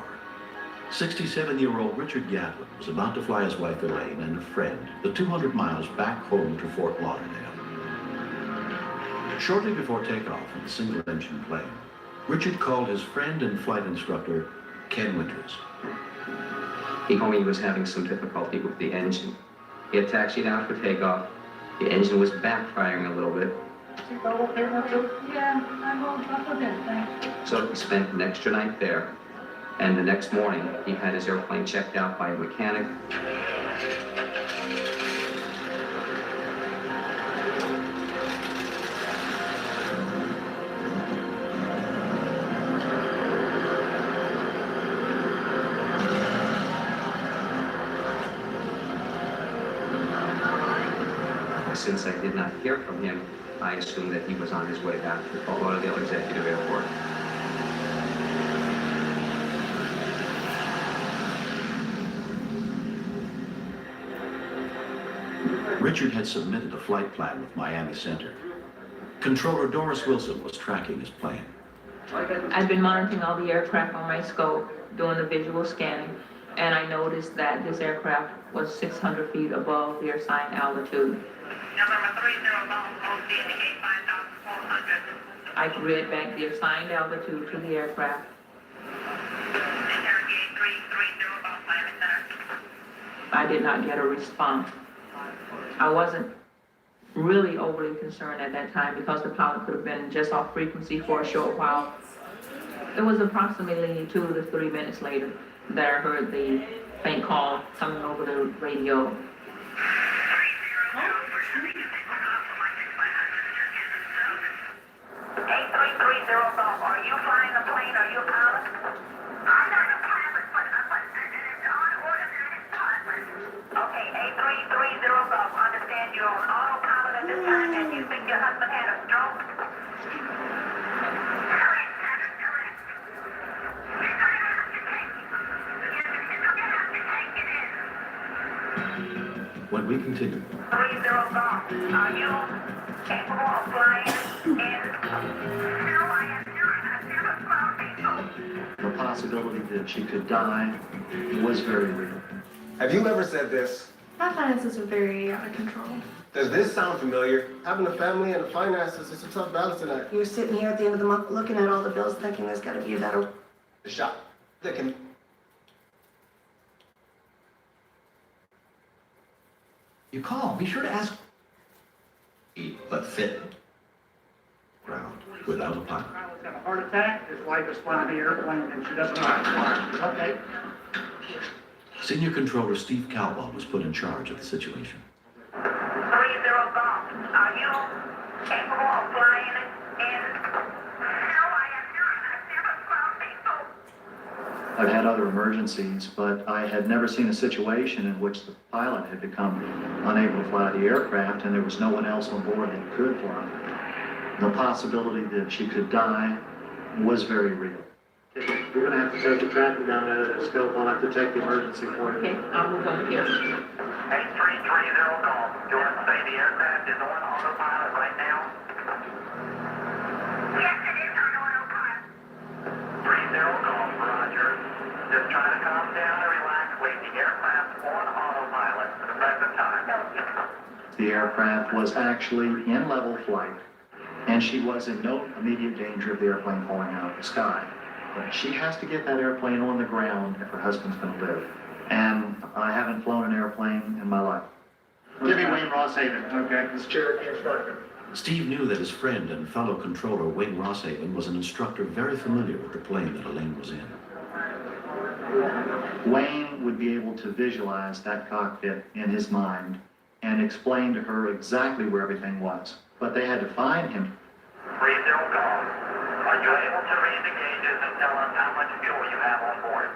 67-year-old Richard Gatlin was about to fly his wife Elaine and a friend the 200 miles back home to Fort Lauderdale. Shortly before takeoff in the single-engine plane, Richard called his friend and flight instructor, Ken Winters. He told me he was having some difficulty with the engine. He had taxied out for takeoff. The engine was backfiring a little bit. Yeah, I'm all up with it, thanks. So he spent an extra night there. And the next morning, he had his airplane checked out by a mechanic. Since I did not hear from him, I assumed that he was on his way back to Fort Lauderdale Executive Airport. Richard had submitted a flight plan with Miami Center. Controller Doris Wilson was tracking his plane. I've been monitoring all the aircraft on my scope, doing the visual scanning, and I noticed that this aircraft was 600 feet above their assigned altitude. I read back the assigned altitude to the aircraft. I did not get a response. I wasn't really overly concerned at that time because the pilot could have been just off frequency for a short while. It was approximately 2 to 3 minutes later that I heard the faint call coming over the radio. 8330 Golf, are you flying a plane? Are you a pilot? I'm not a pilot, but it's on automatic pilot. Okay, 8330 Golf, understand you're on autopilot at this time and you think your husband had a stroke? When we continue, 30 Golf, are you capable of flying in? No, I am not. I've never flown before. The possibility that she could die was very real. Have you ever said this? My finances are very out of control. Does this sound familiar? Having a family and the finances is a tough balancing act. You were sitting here at the end of the month looking at all the bills thinking there's gotta be a better. The shot. Thinking. you call. Be sure to ask. But fit. Ground without a pilot. Got a heart attack, his wife is flying the airplane and she doesn't know how to fly. Okay. Senior Controller Steve Caldwell was put in charge of the situation. 30 Golf, are you capable of flying in? No, I am not. I've never flown before. I've had other emergencies, but I had never seen a situation in which the pilot had become unable to fly the aircraft and there was no one else on board that could fly. The possibility that she could die was very real. You're gonna have to take the tracking down at the scope. I'll have to take the emergency for you. Okay, I'll move on here. 8330 Golf, do you want to say the aircraft is on autopilot right now? Yes, it is on autopilot. 30 Golf, Roger. Just trying to calm down and relax. Leave the aircraft on autopilot for the present time. The aircraft was actually in level flight, and she was in no immediate danger of the airplane falling out of the sky. But she has to get that airplane on the ground if her husband's going to live. And I haven't flown an airplane in my life. Give me Wayne Rosshaven. Okay. This Cherokee instructor. Steve knew that his friend and fellow controller Wayne Rosshaven was an instructor very familiar with the plane that Elaine was in. Wayne would be able to visualize that cockpit in his mind and explain to her exactly where everything was. But they had to find him. 30 Golf, are you able to read the gauges and tell us how much fuel you have on board?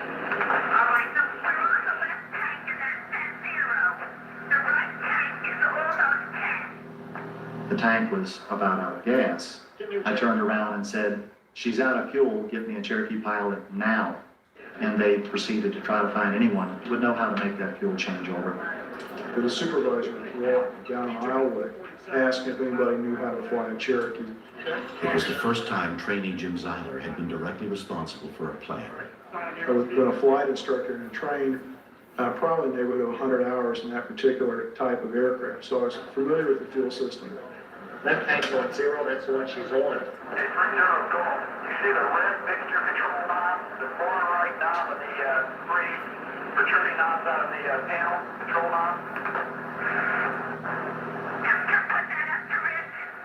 All right, so we're on the left tank and that's 0. The right tank is almost 10. The tank was about out of gas. I turned around and said, "She's out of fuel, get me a Cherokee pilot now." And they proceeded to try to find anyone who would know how to make that fuel changeover. The supervisor walked down the aisleway, asking if anybody knew how to fly a Cherokee. It was the first time trainee Jim Zeiler had been directly responsible for a plane. I've been a flight instructor and trained probably in the neighborhood of 100 hours in that particular type of aircraft, so I was familiar with the fuel system. That tank's on 0, that's the one she's on. 30 Golf, you see the red mixture control knob, the far right knob of the 3 protruding knobs out of the panel, control knob?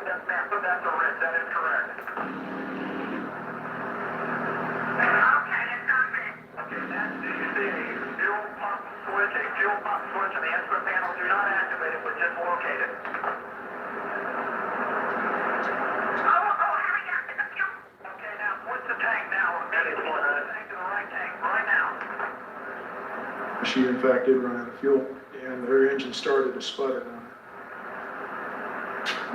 Yes, ma'am, put that to rest, that is correct. Okay, it's on red. Okay, that's, do you see a fuel pump switch, on the instrument panel? Do not activate it, but just locate it. Hurry up, it's a fuel. Okay, now switch the tank now. Ready to put the tank to the right tank, right now. She in fact did run out of fuel, and her engine started to sputter on her.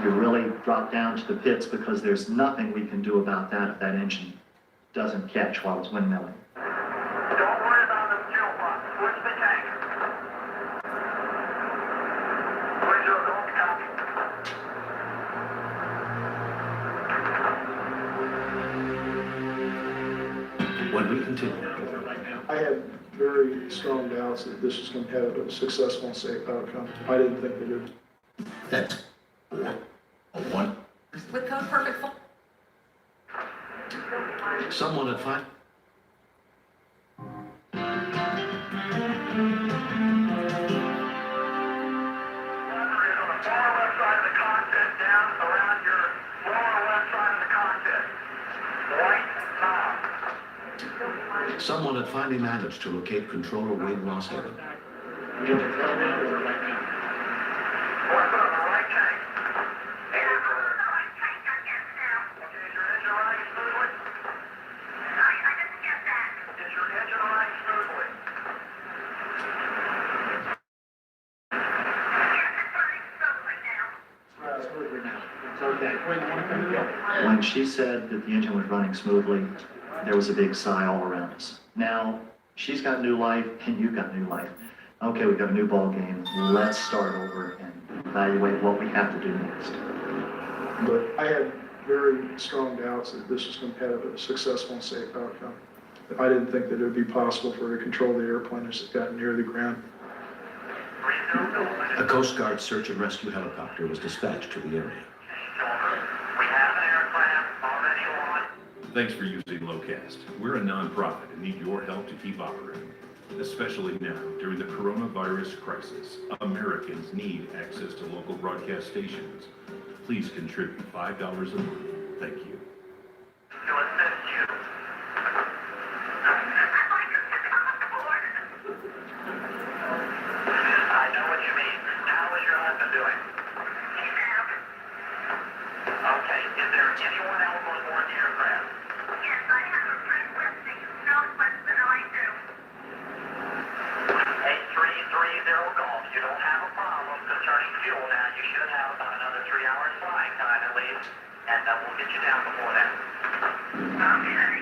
You really drop down to the pits because there's nothing we can do about that if that engine doesn't catch while it's windmilling. Don't worry about the fuel pump. Switch the tank. Where's your gold copy? When we continue. I had very strong doubts that this was going to have a successful and safe outcome. I didn't think they did. That's 1. With Code Perfect full. Someone at 5. Someone had finally managed to locate controller Wayne Rosshaven. When she said that the engine was running smoothly, there was a big sigh all around us. Now, she's got new life and you've got new life. Okay, we've got a new ball game. Let's start over and evaluate what we have to do next. But I had very strong doubts that this was going to have a successful and safe outcome. I didn't think that it would be possible for her to control the airplane as it got near the ground. A Coast Guard search and rescue helicopter was dispatched to the area. Thanks for using Locast. We're a nonprofit and need your help to keep operating. Especially now, during the coronavirus crisis, Americans need access to local broadcast stations. Please contribute $5 a month. Thank you. I know what you mean. How is your husband doing? He's out. Okay, is there anyone else on board the aircraft? Yes, I have a friend with me who knows less than I do. 8330 Golf, you don't have a problem concerning fuel now. You should have about another 3 hours flying time at least, and we'll get you down before then. Okay.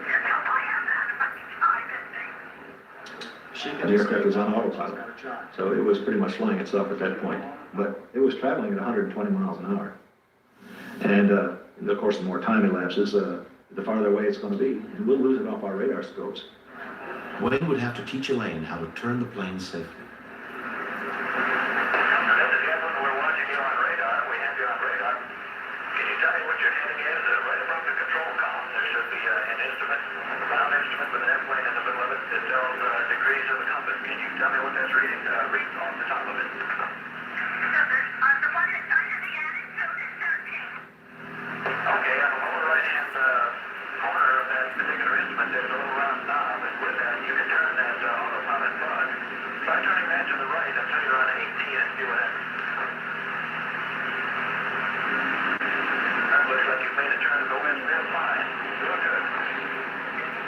Just hope I have that much time in me. The aircraft was on autopilot, so it was pretty much flying itself at that point. But it was traveling at 120 miles an hour. And of course, the more time elapses, the farther away it's going to be. And we'll lose it off our radar scopes. Wayne would have to teach Elaine how to turn the plane safely. We're watching you on radar. We have you on radar. Can you tell me what your heading is? Right above the control column, there should be an instrument, a round instrument with an airplane in the middle of it that tells degrees of the compass. Can you tell me what that's reading? Read off the top of it. Okay, on the lower right-hand corner of that particular instrument, there's a little round knob, and with that, you can turn that autopilot plug. Try turning that to the right until you're on 18 and see what happens. That looks like you've made a turn to the wind real fine. Real good.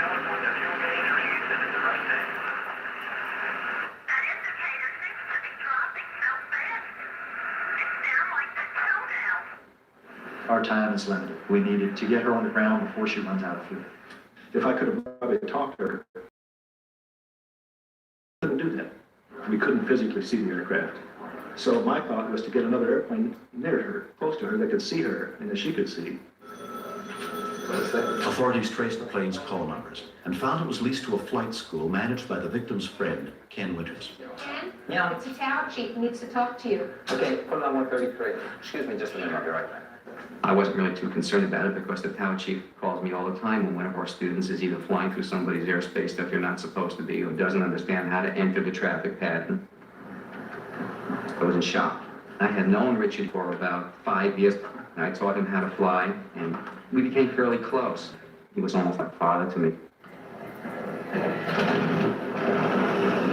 Tell us what the fuel gauge reads, and it's the right thing. That indicator seems to be dropping so fast. It's down like the countdown. Our time is limited. We needed to get her on the ground before she runs out of fuel. If I could have probably talked to her, I couldn't do that. We couldn't physically see the aircraft. So my thought was to get another airplane near her, close to her, that could see her and that she could see. Authorities traced the plane's call numbers and found it was leased to a flight school managed by the victim's friend, Ken Winters. Ken? Yeah. It's a tower chief, needs to talk to you. Okay, put it on 133. Excuse me just a minute, I'll be right back. I wasn't really too concerned about it because the tower chief calls me all the time when one of our students is either flying through somebody's airspace that they're not supposed to be or doesn't understand how to enter the traffic pattern. I was in shock. I had known Richard for about 5 years, and I taught him how to fly, and we became fairly close. He was almost like a father to me.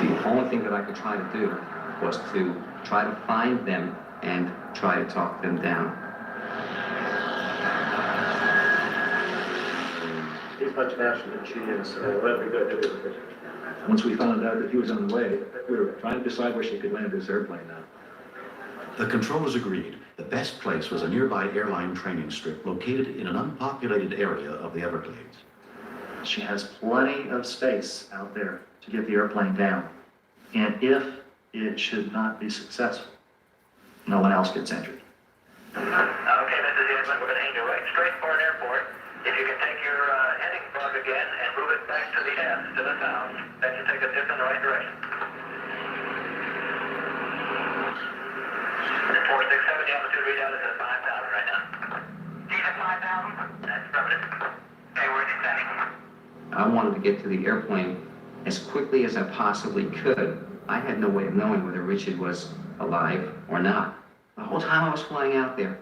The only thing that I could try to do was to try to find them and try to talk them down. He's much faster than she is, so that'd be good. Once we found out that he was on the way, we were trying to decide where she could land this airplane now. The controllers agreed The best place was a nearby airline training strip located in an unpopulated area of the Everglades. She has plenty of space out there to get the airplane down. And if it should not be successful, no one else gets injured. Okay, Mrs. Edmund, we're going to aim you right straight for an airport. If you can take your heading bug again and move it back to the S, to the south, that should take us just in the right direction. 467, the altitude readout is at 5,000 right now. He's at 5,000? That's affirmative. Okay, we're descending. I wanted to get to the airplane as quickly as I possibly could. I had no way of knowing whether Richard was alive or not. The whole time I was flying out there,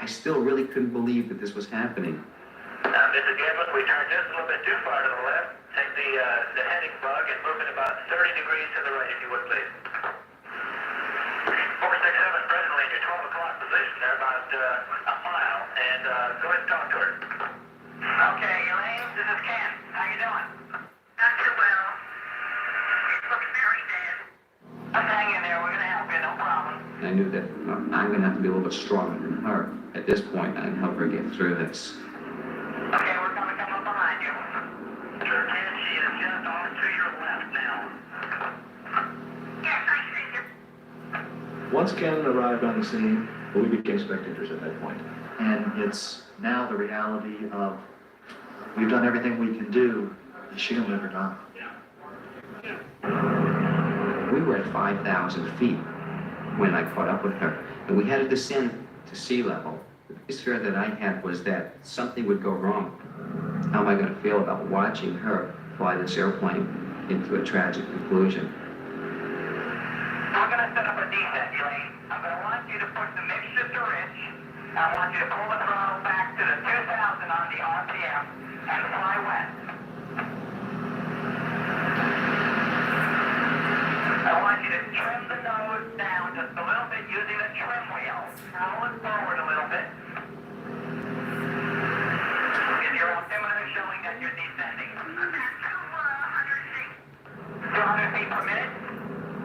I still really couldn't believe that this was happening. Mrs. Edmund, we turned just a little bit too far to the left. Take the heading bug and move it about 30 degrees to the right, if you would, please. 467, presently in your 12 o'clock position. They're about a mile. And go ahead and talk to her. Okay, Elaine, this is Ken. How you doing? Not too well. You look very dead. Just hang in there. We're going to help you. No problem. And I knew that I'm going to have to be a little bit stronger than her at this point and help her get through this. Okay, we're going to come up behind you. Sure, Ken, she is just off to your left now. Yes, I see you. Once Ken arrived on the scene, we became spectators at that point. And it's now the reality of we've done everything we can do. Is she going to live or not? We were at 5,000 feet when I caught up with her, and we had to descend to sea level. The biggest fear that I had was that something would go wrong. How am I going to feel about watching her fly this airplane into a tragic conclusion? We're going to set up a descent, Elaine. I'm going to want you to push the mixture to rich. I want you to pull the throttle back to the 2,000 on the RPM and fly west. I want you to trim the nose down just a little bit using the trim wheel. Roll it forward a little bit. Is your altimeter showing that you're descending? I'm at 200 feet. 200 feet per minute?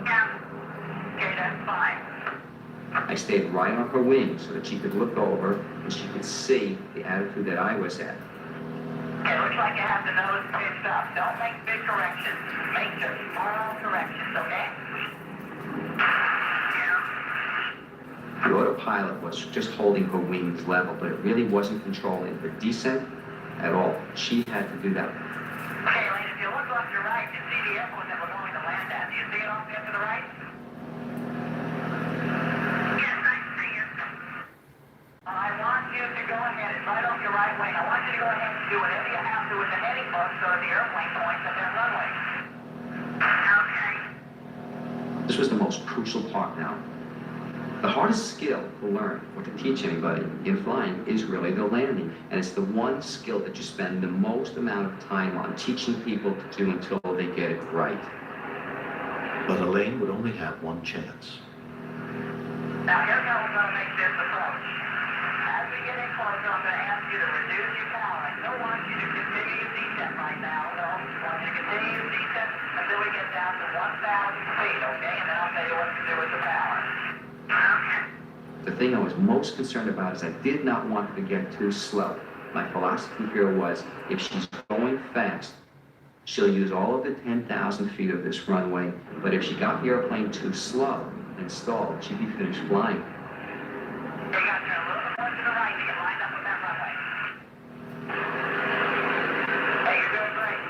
Yeah. Okay, that's fine. I stayed right on her wing so that she could look over and she could see the attitude that I was at. Okay, looks like you have the nose pitched up. Don't make big corrections. Make just small corrections, okay? The autopilot was just holding her wings level, but it really wasn't controlling her descent at all. She had to do that. Okay, Elaine, if you look left or right, you see the airport that we're going to land at. Do you see it off there to the right? Yes, I see it. I want you to go ahead. It's right off your right wing. I want you to go ahead and do whatever you have to with the heading bug so that the airplane points at that runway. Okay. This was the most crucial part now. The hardest skill to learn or to teach anybody in flying is really the landing. And it's the one skill that you spend the most amount of time on teaching people to do until they get it right. But Elaine would only have one chance. Now, here's how we're going to make this approach. As we get in closer, I'm going to ask you to reduce your power. I don't want you to continue your descent right now. No, I want you to continue your descent until we get down to 1,000 feet, okay? And then I'll tell you what to do with the power. Okay. The thing I was most concerned about is I did not want her to get too slow. My philosophy here was, if she's going fast, she'll use all of the 10,000 feet of this runway, but if she got the airplane too slow and stalled, she'd be finished flying. You got to turn a little bit more to the right to get lined up with that runway. Hey, you're doing great.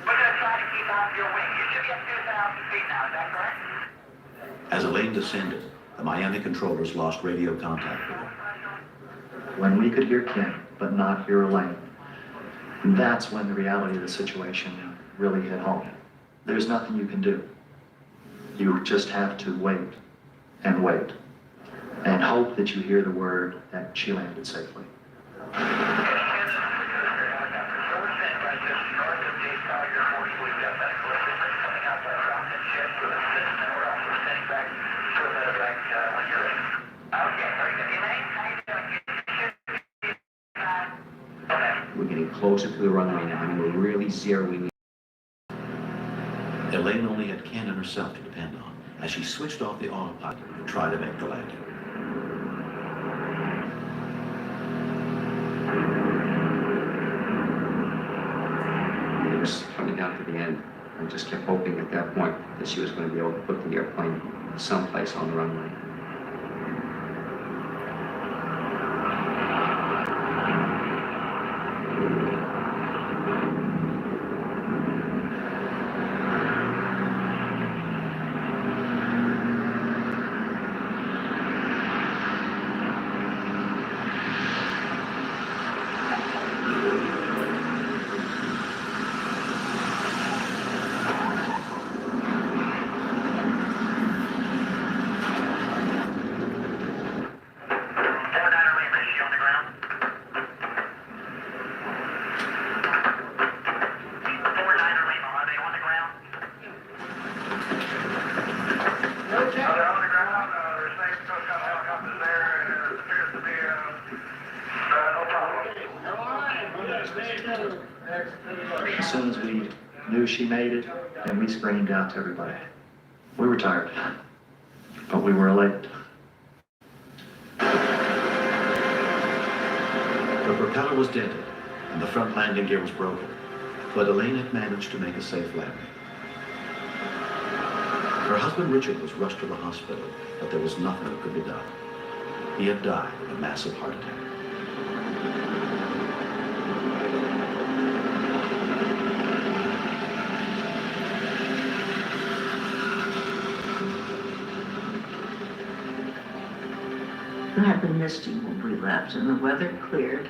We're going to try to keep off your wing. You should be at 2,000 feet now, is that correct? As Elaine descended, the Miami controllers lost radio contact with her. When we could hear Ken, but not hear Elaine, that's when the reality of the situation really hit home. There's nothing you can do. You just have to wait and wait and hope that you hear the word that she landed safely. We're getting closer to the runway now, and we're really zeroing in. Elaine only had Ken and herself to depend on as she switched off the autopilot to try to make the landing. It was coming down to the end. I just kept hoping at that point that she was going to be able to put the airplane someplace on the runway. As soon as we knew she made it, and we screamed out to everybody. We were tired, but we were elated. The propeller was dented, and the front landing gear was broken, but Elaine had managed to make a safe landing. Her husband Richard was rushed to the hospital, but there was nothing that could be done. He had died of a massive heart attack. I had the misty when we left, and the weather cleared.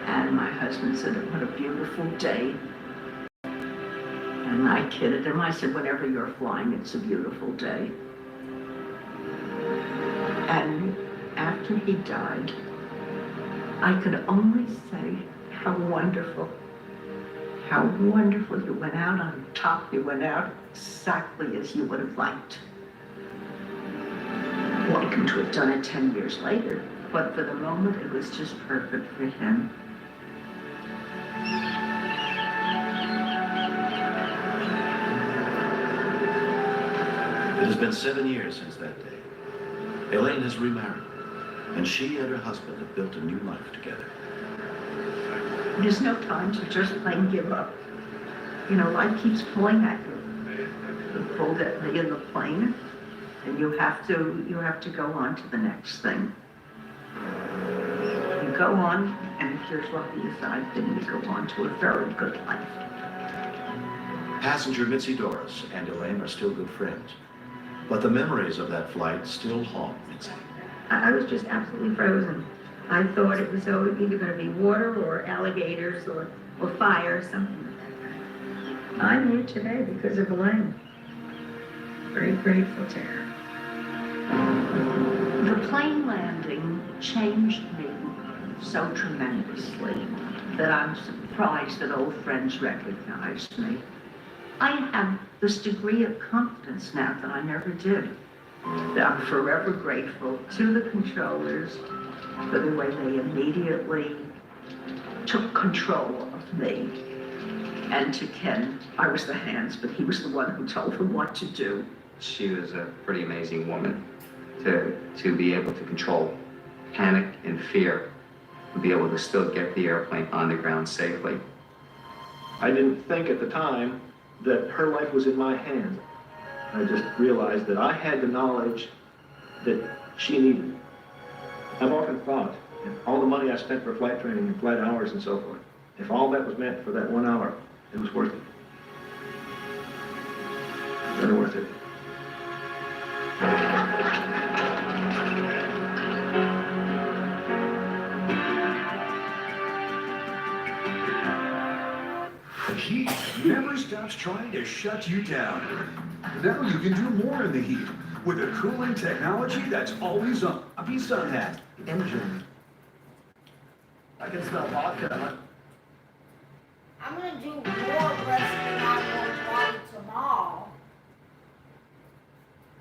And my husband said, "What a beautiful day." And I kidded him. I said, "Whenever you're flying, it's a beautiful day." And after he died, I could only say how wonderful you went out on top. You went out exactly as you would have liked. Welcome to have done it 10 years later, but for the moment, it was just perfect for him. It has been 7 years since that day. Elaine has remarried, and she and her husband have built a new life together. There's no time to just plain give up. You know, life keeps pulling at you. You pulled at me in the plane, and you have to go on to the next thing. You go on, and if you're lucky aside, then you go on to a very good life. Passenger Mitzi Doris and Elaine are still good friends, but the memories of that flight still haunt Mitzi. I was just absolutely frozen. I thought it was either going to be water or alligators or fire or something. I'm here today because of Elaine. Very grateful to her. The plane landing changed me so tremendously that I'm surprised that old friends recognized me. I have this degree of confidence now that I never did. I'm forever grateful to the controllers for the way they immediately took control of me. And to Ken, I was the hands, but he was the one who told him what to do. She was a pretty amazing woman to be able to control panic and fear, to be able to still get the airplane on the ground safely. I didn't think at the time that her life was in my hands. I just realized that I had the knowledge that she needed. I've often thought, all the money I spent for flight training and flight hours and so forth, if all that was meant for that 1 hour, it was worth it. Very worth it. The heat never stops trying to shut you down. Now you can do more in the heat with a cooling technology that's always on. A Sun hat. Engine. I can smell vodka. I'm gonna do more Rescue 911 tomorrow.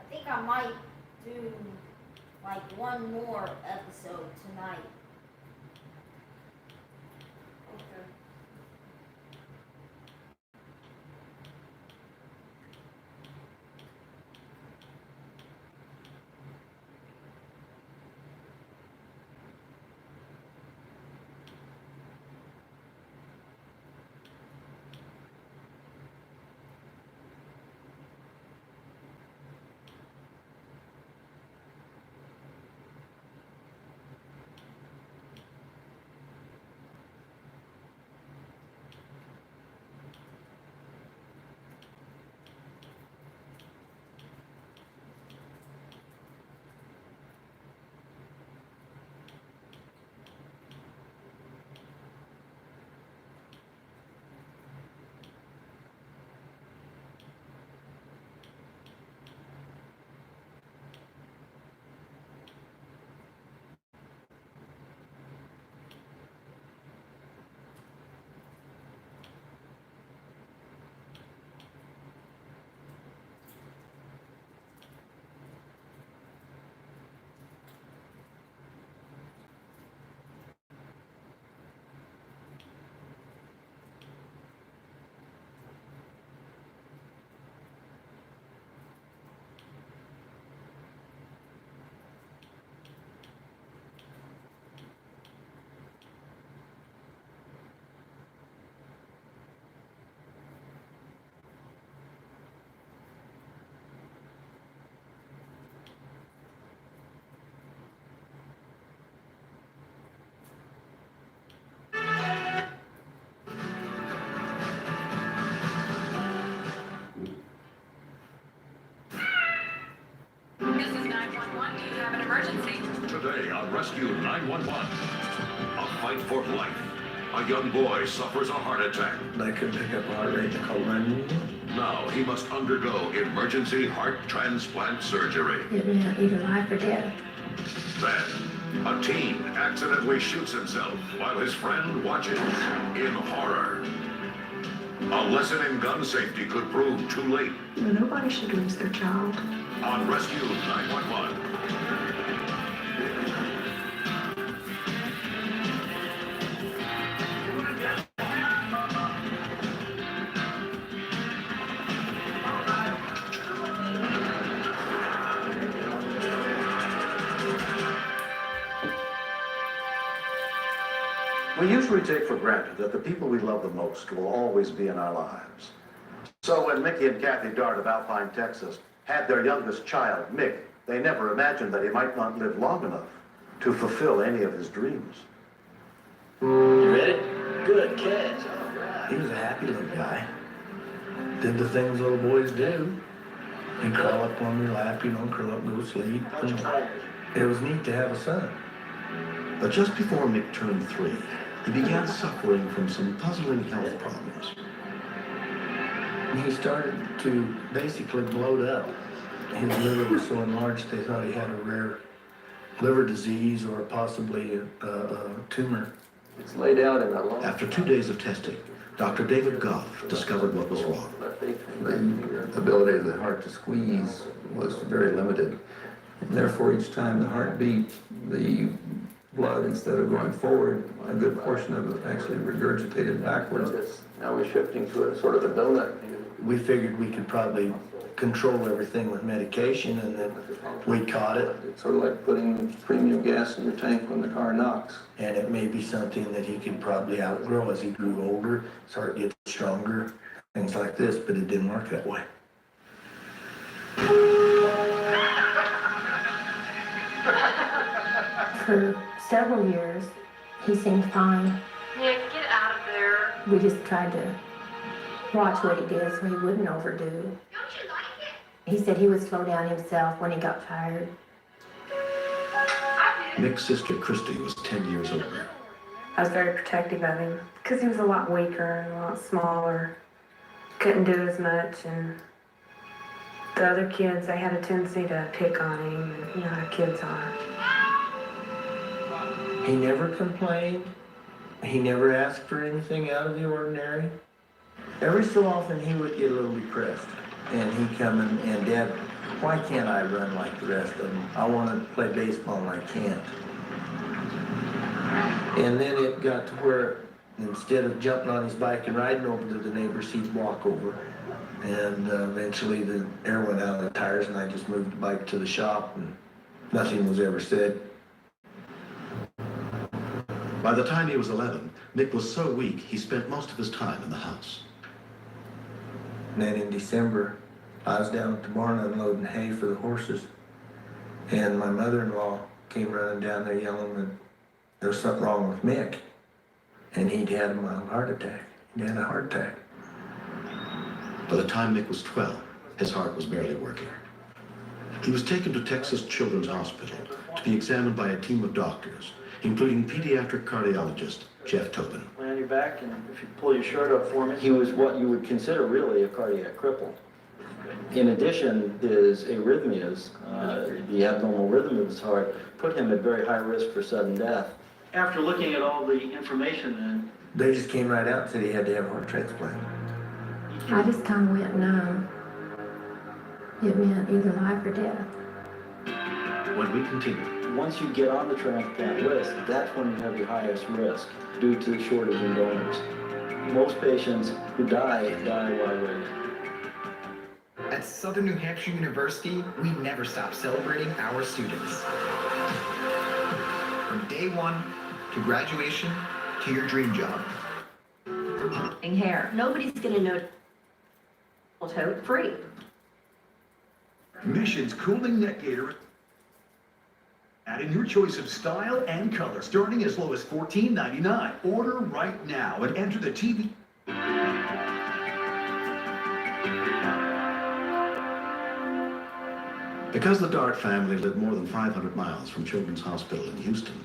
I think I might do like one more episode tonight. Okay. Today on Rescue 911. A fight for life. A young boy suffers a heart attack. They could pick up heart rate and call 911. Now he must undergo emergency heart transplant surgery. It meant either life or death. Then, a teen accidentally shoots himself while his friend watches in horror. A lesson in gun safety could prove too late. Nobody should lose their child. On Rescue 911. We usually take for granted that the people we love the most will always be in our lives. So when Mickey and Kathy Dart of Alpine, Texas, had their youngest child, Mick, they never imagined that he might not live long enough to fulfill any of his dreams. You ready? Good catch. He was a happy little guy. Did the things little boys do. He'd crawl up on your lap, curl up, go to sleep. It was neat to have a son. But just before Mick turned 3, he began suffering from some puzzling health problems. He started to basically bloat up. His liver was so enlarged they thought he had a rare liver disease or possibly a tumor. It's laid out in a long... After 2 days of testing, Dr. David Goff discovered what was wrong. The ability of the heart to squeeze was very limited. And therefore, each time the heart beat, the blood, instead of going forward, a good portion of it actually regurgitated backwards. Now we're shifting to a sort of a donut. We figured we could probably control everything with medication, and then we caught it. It's sort of like putting premium gas in your tank when the car knocks. And it may be something that he could probably outgrow as he grew older, his heart gets stronger, things like this, but it didn't work that way. For several years, he seemed fine. Nick, get out of there. We just tried to watch what he did so he wouldn't overdo. He said he would slow down himself when he got tired. Mick's sister Christy was 10 years older. I was very protective of him because he was a lot weaker and a lot smaller. Couldn't do as much, and the other kids, they had a tendency to pick on him, and you know how kids are. He never complained. He never asked for anything out of the ordinary. Every so often he would get a little depressed, and he'd come in, and Dad, why can't I run like the rest of them? I want to play baseball and I can't. And then it got to where instead of jumping on his bike and riding over to the neighbors, he'd walk over. And eventually the air went out of the tires, and I just moved the bike to the shop, and nothing was ever said. By the time he was 11, Mick was so weak he spent most of his time in the house. And then in December, I was down at the barn unloading hay for the horses, and my mother-in-law came running down there yelling that there was something wrong with Mick, and he'd had a mild heart attack. He'd had a heart attack. By the time Mick was 12, his heart was barely working. He was taken to Texas Children's Hospital to be examined by a team of doctors, including pediatric cardiologist Jeff Tobin. Lay on your back, and if you pull your shirt up for me. He was what you would consider really a cardiac cripple. In addition, his arrhythmias, the abnormal rhythm of his heart, put him at very high risk for sudden death. After looking at all the information then, They just came right out and said he had to have a heart transplant. I just kind of went numb. It meant either life or death. When we continue. Once you get on the transplant list, that's when you have your highest risk due to the shortage in donors. Most patients who die while waiting. At Southern New Hampshire University, we never stop celebrating our students. From day one to graduation to your dream job. Hair. Nobody's gonna know tote free. Mission's cooling neck gaiter. Add in your choice of style and color, starting as low as $14.99. Order right now and enter the TV. Because the Dart family lived more than 500 miles from Children's Hospital in Houston,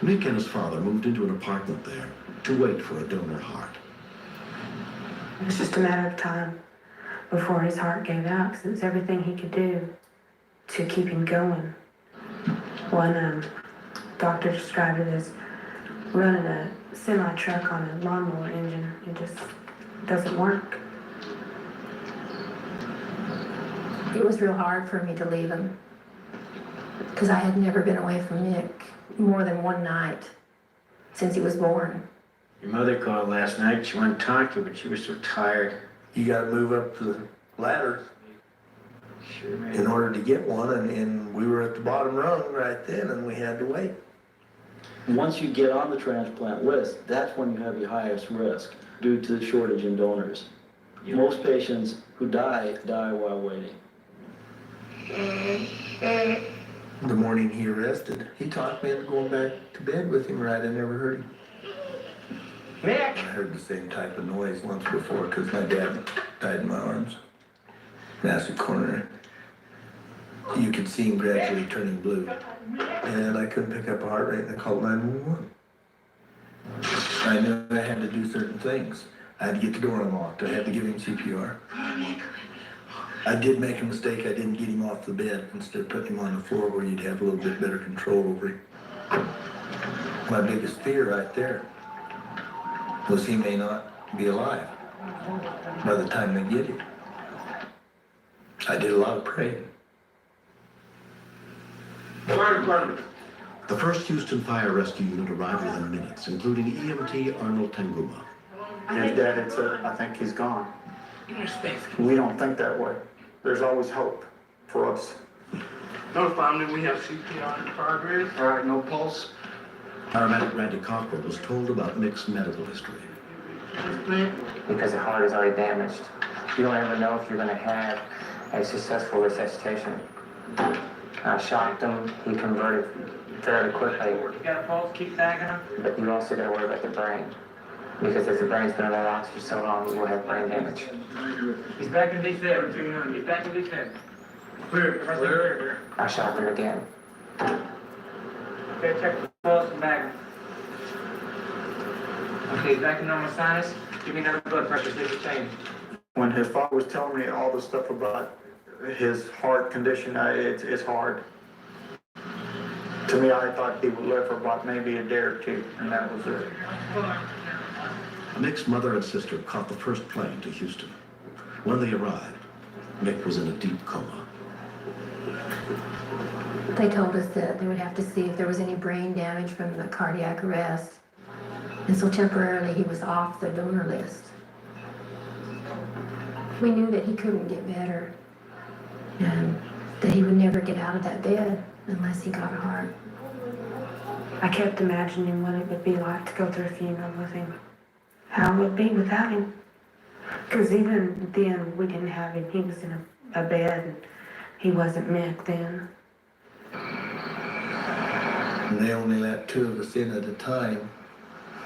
Mick and his father moved into an apartment there to wait for a donor heart. It was just a matter of time before his heart gave out, because it was everything he could do to keep him going. One doctor described it as running a semi-truck on a lawnmower engine. It just doesn't work. It was real hard for me to leave him, because I had never been away from Nick more than one night since he was born. Your mother called last night. She wanted to talk to you, but she was so tired. You gotta move up the ladder in order to get one, and we were at the bottom rung right then, and we had to wait. Once you get on the transplant list, that's when you have your highest risk due to the shortage in donors. Most patients who die while waiting. The morning he arrested, he talked me into going back to bed with him, right? I never heard him. Nick! I heard the same type of noise once before, because my dad died in my arms. Massive coronary. You could see him gradually turning blue. And I couldn't pick up a heart rate, and I called 911. I knew I had to do certain things. I had to get the door unlocked. I had to give him CPR. I did make a mistake. I didn't get him off the bed. Instead of putting him on the floor where you'd have a little bit better control over him. My biggest fear right there was he may not be alive by the time they get him. I did a lot of praying. Fire department. The 1st Houston Fire Rescue Unit arrived within minutes, including EMT Arnold Tanguma. His dad had said, I think he's gone. We don't think that way. There's always hope for us. Notify them that we have CPR in progress. All right, no pulse. Paramedic Randy Cockrell was told about Mick's medical history. Because the heart is already damaged. You don't ever know if you're going to have a successful resuscitation. I shocked him. He converted fairly quickly. You got a pulse? Keep tagging him. But you also got to worry about the brain. Because as the brain's been under oxygen so long, you will have brain damage. He's back in D7. He's back in D7. Clear. I shocked him again. Okay, check the pulse and bag him. Okay, he's back in normal sinus. Give me another blood pressure. See if it changes. When his father was telling me all the stuff about his heart condition, it's hard. To me, I thought he would live for about maybe a day or two, and that was it. Mick's mother and sister caught the first plane to Houston. When they arrived, Mick was in a deep coma. They told us that they would have to see if there was any brain damage from the cardiac arrest. And so temporarily he was off the donor list. We knew that he couldn't get better and that he would never get out of that bed unless he got a heart. I kept imagining what it would be like to go through a funeral with him. How it would be without him. Because even then, we didn't have him. He was in a bed, and he wasn't Mick then. And they only let 2 of us in at a time.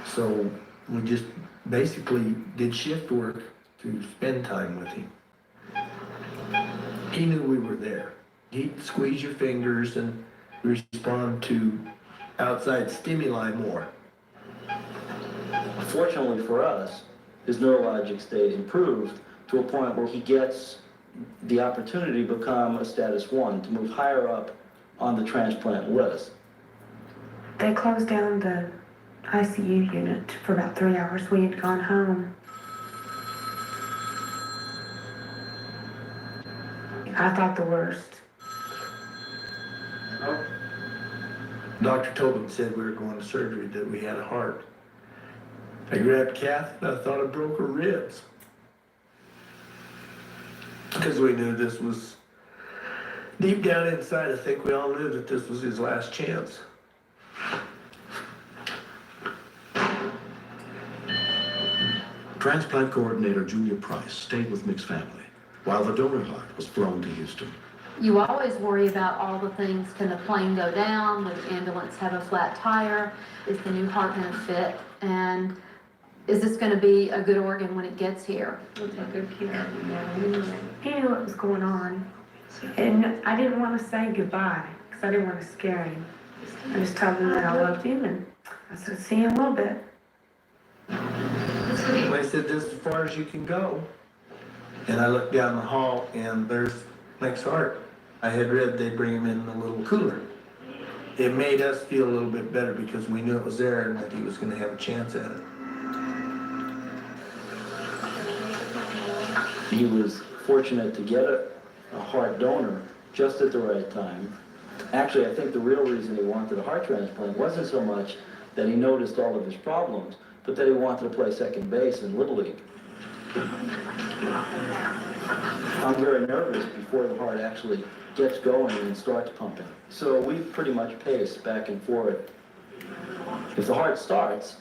So we just basically did shift work to spend time with him. He knew we were there. He'd squeeze your fingers and respond to outside stimuli more. Fortunately for us, his neurologic state improved to a point where he gets the opportunity to become a status 1, to move higher up on the transplant list. They closed down the ICU unit for about 3 hours. We had gone home. I thought the worst. Dr. Tobin said we were going to surgery, that we had a heart. I grabbed Kath and I thought I broke her ribs. Because we knew this was, deep down inside, I think we all knew that this was his last chance. Transplant coordinator Julia Price stayed with Mick's family while the donor heart was flown to Houston. You always worry about all the things. Can the plane go down? Will the ambulance have a flat tire? Is the new heart going to fit? And is this going to be a good organ when it gets here? We'll take good care of him. He knew what was going on. And I didn't want to say goodbye because I didn't want to scare him. I just told him that I loved him and I said, see you in a little bit. They said, this is as far as you can go. And I looked down the hall and there's Nick's heart. I had read they'd bring him in a little cooler. It made us feel a little bit better because we knew it was there and that he was going to have a chance at it. He was fortunate to get a heart donor just at the right time. Actually, I think the real reason he wanted a heart transplant wasn't so much that he noticed all of his problems, but that he wanted to play second base in Little League. I'm very nervous before the heart actually gets going and starts pumping. So we pretty much pace back and forth. If the heart starts,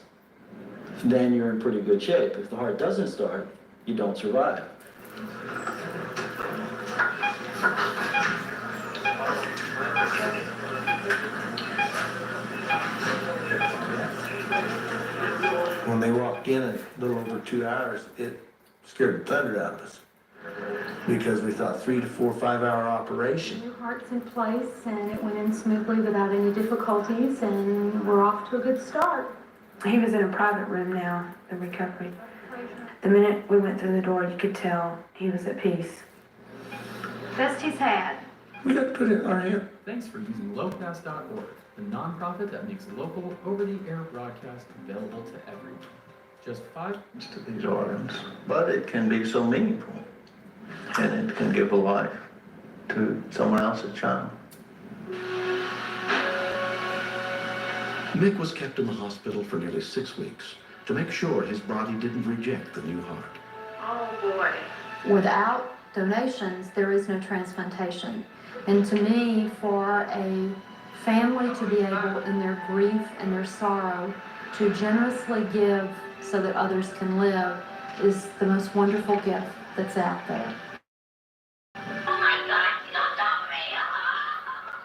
then you're in pretty good shape. If the heart doesn't start, you don't survive. When they walked in a little over 2 hours, it scared the thunder out of us because we thought 3 to 4, 5 hour operation. New heart's in place and it went in smoothly without any difficulties and we're off to a good start. He was in a private room now, in recovery. The minute we went through the door, you could tell he was at peace. Best he's had. We got to put it in our hand. Thanks for using locast.org, the nonprofit that makes local over-the-air broadcast available to everyone. Just 5 To these organs, but it can be so meaningful, and it can give a life to someone else's child. Mick was kept in the hospital for nearly 6 weeks to make sure his body didn't reject the new heart. Oh boy. Without donations, there is no transplantation. And to me, for a family to be able, in their grief and their sorrow, to generously give so that others can live is the most wonderful gift that's out there.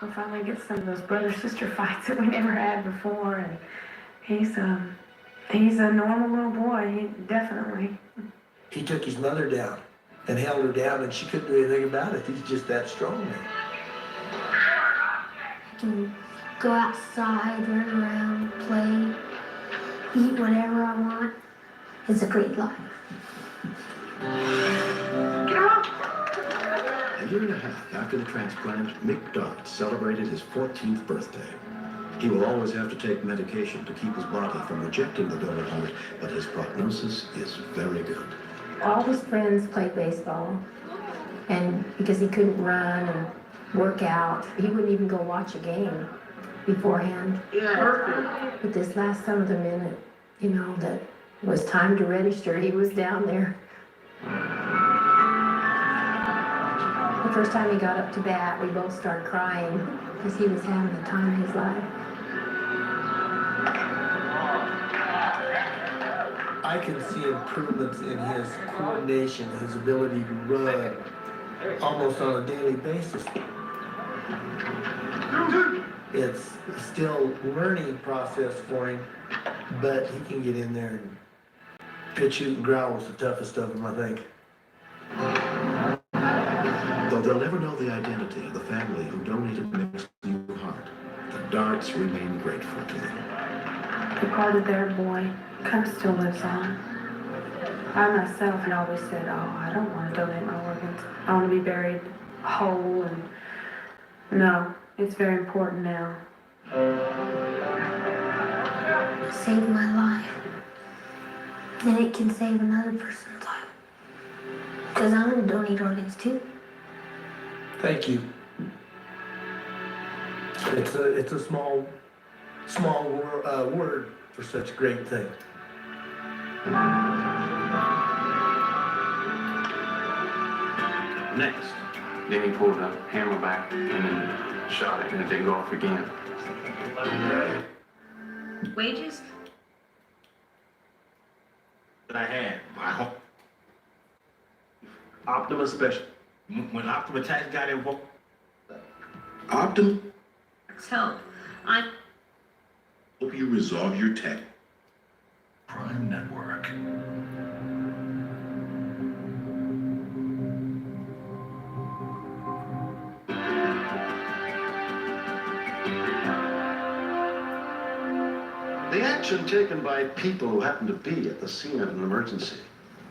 We finally get some of those brother-sister fights that we never had before, and he's a normal little boy, he definitely. He took his mother down and held her down, and she couldn't do anything about it. He's just that strong now. I can go outside, run around, play, eat whatever I want. It's a great life. A year and a half after the transplant, Mick Dart celebrated his 14th birthday. He will always have to take medication to keep his body from rejecting the donor heart, but his prognosis is very good. All his friends played baseball, and because he couldn't run and work out, he wouldn't even go watch a game beforehand. But this last some of the minute, that it was time to register, he was down there. The first time he got up to bat, we both started crying because he was having the time of his life. I can see improvements in his coordination, his ability to run almost on a daily basis. It's still a learning process for him, but he can get in there and pitch, shoot, and growl is the toughest of them, I think. Though they'll never know the identity of the family who donated Mick's new heart, the Darts remain grateful to them. The part of their boy kind of still lives on. I myself had always said, I don't want to donate my organs. I want to be buried whole, and no, it's very important now. Saved my life. Then it can save another person's life. Because I'm going to donate organs too. Thank you. It's a small word for such a great thing. Next, then he pulled the hammer back and then shot it, and it didn't go off again. Wages? That I had, my home. Optimus Special. When Optimus Tax got involved. Optimus? So, I Hope you resolve your tax. Crime Network. action taken by people who happen to be at the scene of an emergency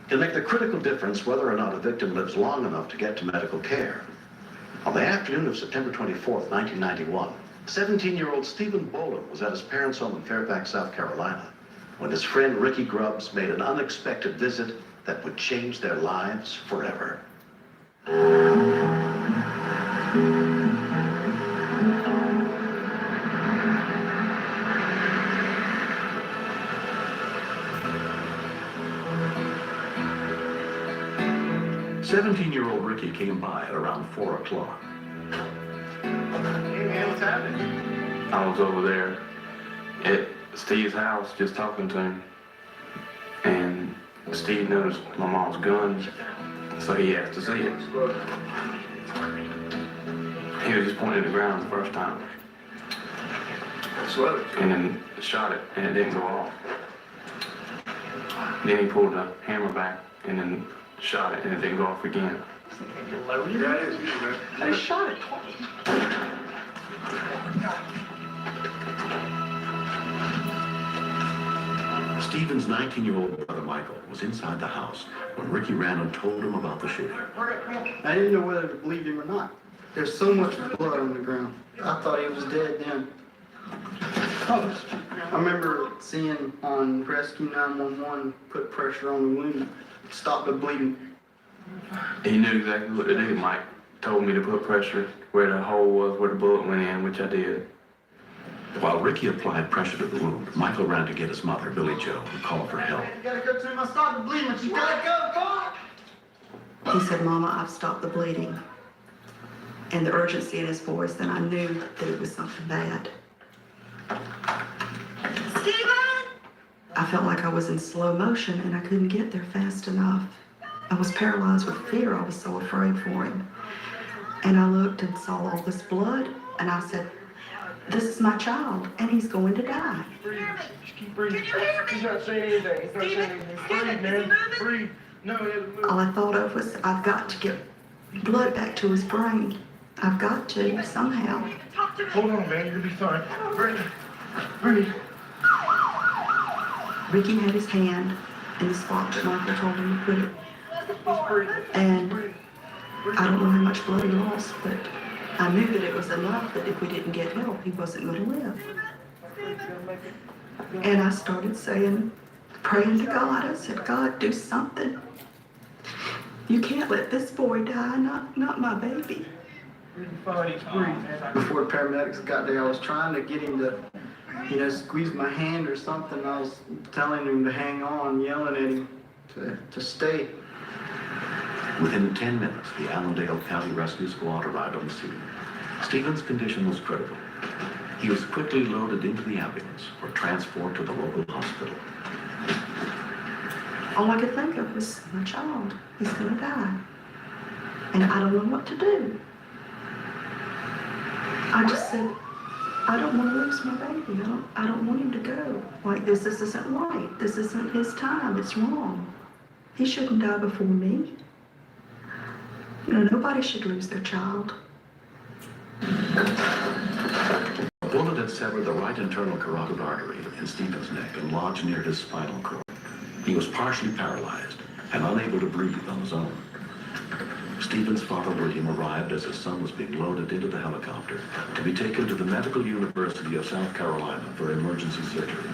can make the critical difference whether or not a victim lives long enough to get to medical care. On the afternoon of September 24th, 1991, 17-year-old Stephen Boland was at his parents' home in Fairfax, South Carolina, when his friend Ricky Grubbs made an unexpected visit that would change their lives forever. 17-year-old Ricky came by at around 4 o'clock. Hey man, what's happening? I was over there at Steve's house just talking to him, and Steve noticed my mom's gun, so he asked to see it. He was just pointing at the ground the first time, and then shot it, and it didn't go off. Then he pulled the hammer back, and then shot it, and it didn't go off again. I shot it twice. Stephen's 19-year-old brother Michael was inside the house when Ricky ran and told him about the shooting. I didn't know whether to believe him or not. There's so much blood on the ground. I thought he was dead then. I remember seeing on Rescue 911 put pressure on the wound, stop the bleeding. He knew exactly what to do. Mike told me to put pressure where the hole was, where the bullet went in, which I did. While Ricky applied pressure to the wound, Michael ran to get his mother, Billy Joe, who called for help. You gotta go to him, I stopped the bleeding, you gotta go, come on! He said, Mama, I've stopped the bleeding. And the urgency in his voice, then I knew that it was something bad. Stephen! I felt like I was in slow motion and I couldn't get there fast enough. I was paralyzed with fear. I was so afraid for him. And I looked and saw all this blood, and I said, this is my child, and he's going to die. Keep breathing. He's not saying anything. He's not saying anything. Breathe, man. Breathe. No, he hasn't moved. All I thought of was, I've got to get blood back to his brain. I've got to, somehow. Hold on, man. You'll be fine. Breathe. Breathe. Ricky had his hand in the spot that Michael told him to put it. And I don't know how much blood he lost, but I knew that it was enough that if we didn't get help, he wasn't going to live. And I started saying, praying to God. I said, God, do something. You can't let this boy die, not my baby. Before the paramedics got there, I was trying to get him to, squeeze my hand or something. I was telling him to hang on, yelling at him to stay. Within 10 minutes, the Allendale County Rescue Squad arrived on the scene. Stephen's condition was critical. He was quickly loaded into the ambulance for transport to the local hospital. All I could think of was my child. He's going to die. And I don't know what to do. I just said, I don't want to lose my baby. I don't want him to go. Like this isn't right. This isn't his time. It's wrong. He shouldn't die before me. Nobody should lose their child. A bullet had severed the right internal carotid artery in Stephen's neck and lodged near his spinal cord. He was partially paralyzed and unable to breathe on his own. Stephen's father, William, arrived as his son was being loaded into the helicopter to be taken to the Medical University of South Carolina for emergency surgery.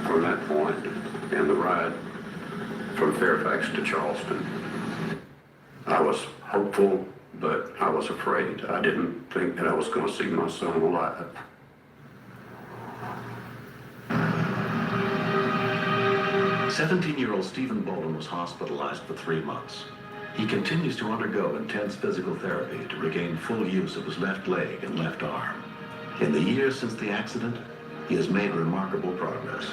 From that point, and the ride from Fairfax to Charleston, I was hopeful, but I was afraid. I didn't think that I was going to see my son alive. "17-year-old Stephen Boland was hospitalized for 3 months. He continues to undergo intense physical therapy to regain full use of his left leg and left arm. In the years since the accident, he has made remarkable progress.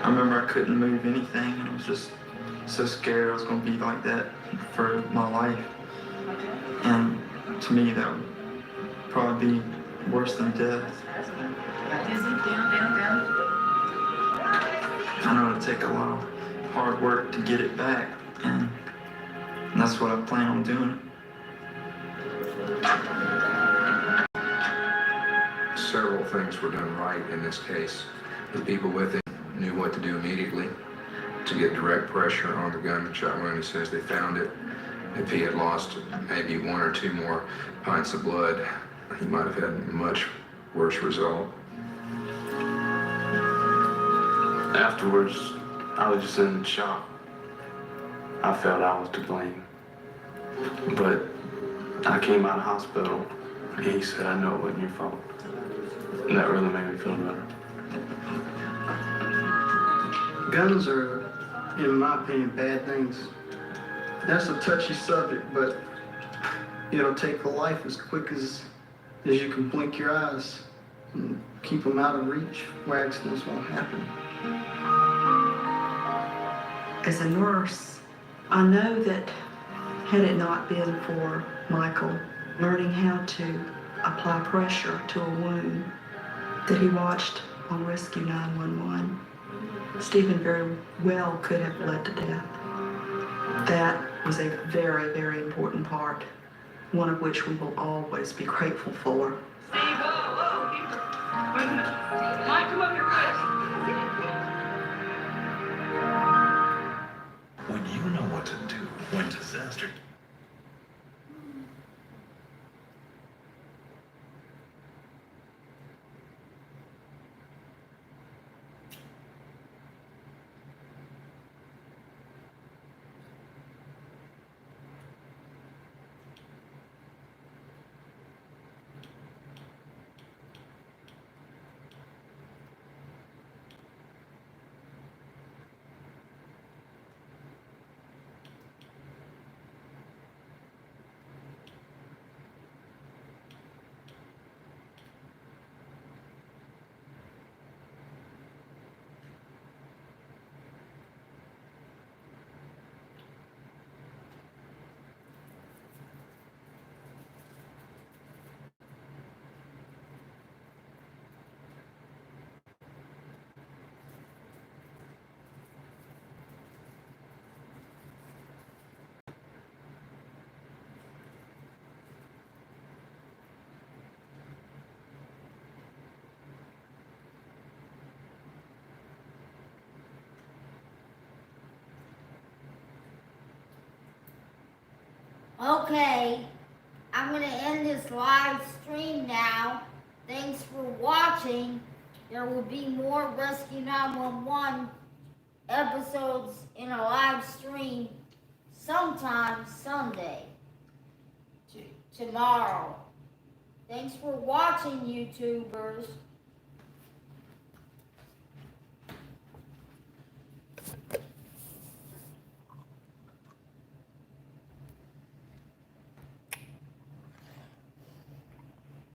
I remember I couldn't move anything, and I was just so scared I was going to be like that for my life. And to me, that would probably be worse than death. I know it'll take a lot of hard work to get it back, and that's what I plan on doing. several things were done right in this case. The people with him knew what to do immediately to get direct pressure on the gun that shot wound as soon as they found it. If he had lost maybe 1 or 2 more pints of blood, he might have had a much worse result. Afterwards, I was just in shock. I felt I was to blame. But I came out of hospital and he said, I know it wasn't your fault. And that really made me feel better. Guns are, in my opinion, bad things. That's a touchy subject, but it'll take a life as quick as you can blink your eyes and keep them out of reach where accidents won't happen. As a nurse, I know that had it not been for Michael learning how to apply pressure to a wound that he watched on Rescue 911, Stephen very well could have led to death. That was a very, very important part, one of which we will always be grateful for. Steve, whoa. Mike, come up here, When you know what to do when disaster. Okay, I'm gonna end this live stream now. Thanks for watching. There will be more Rescue 911 episodes in a live stream sometime Sunday. Tomorrow. Thanks for watching, YouTubers.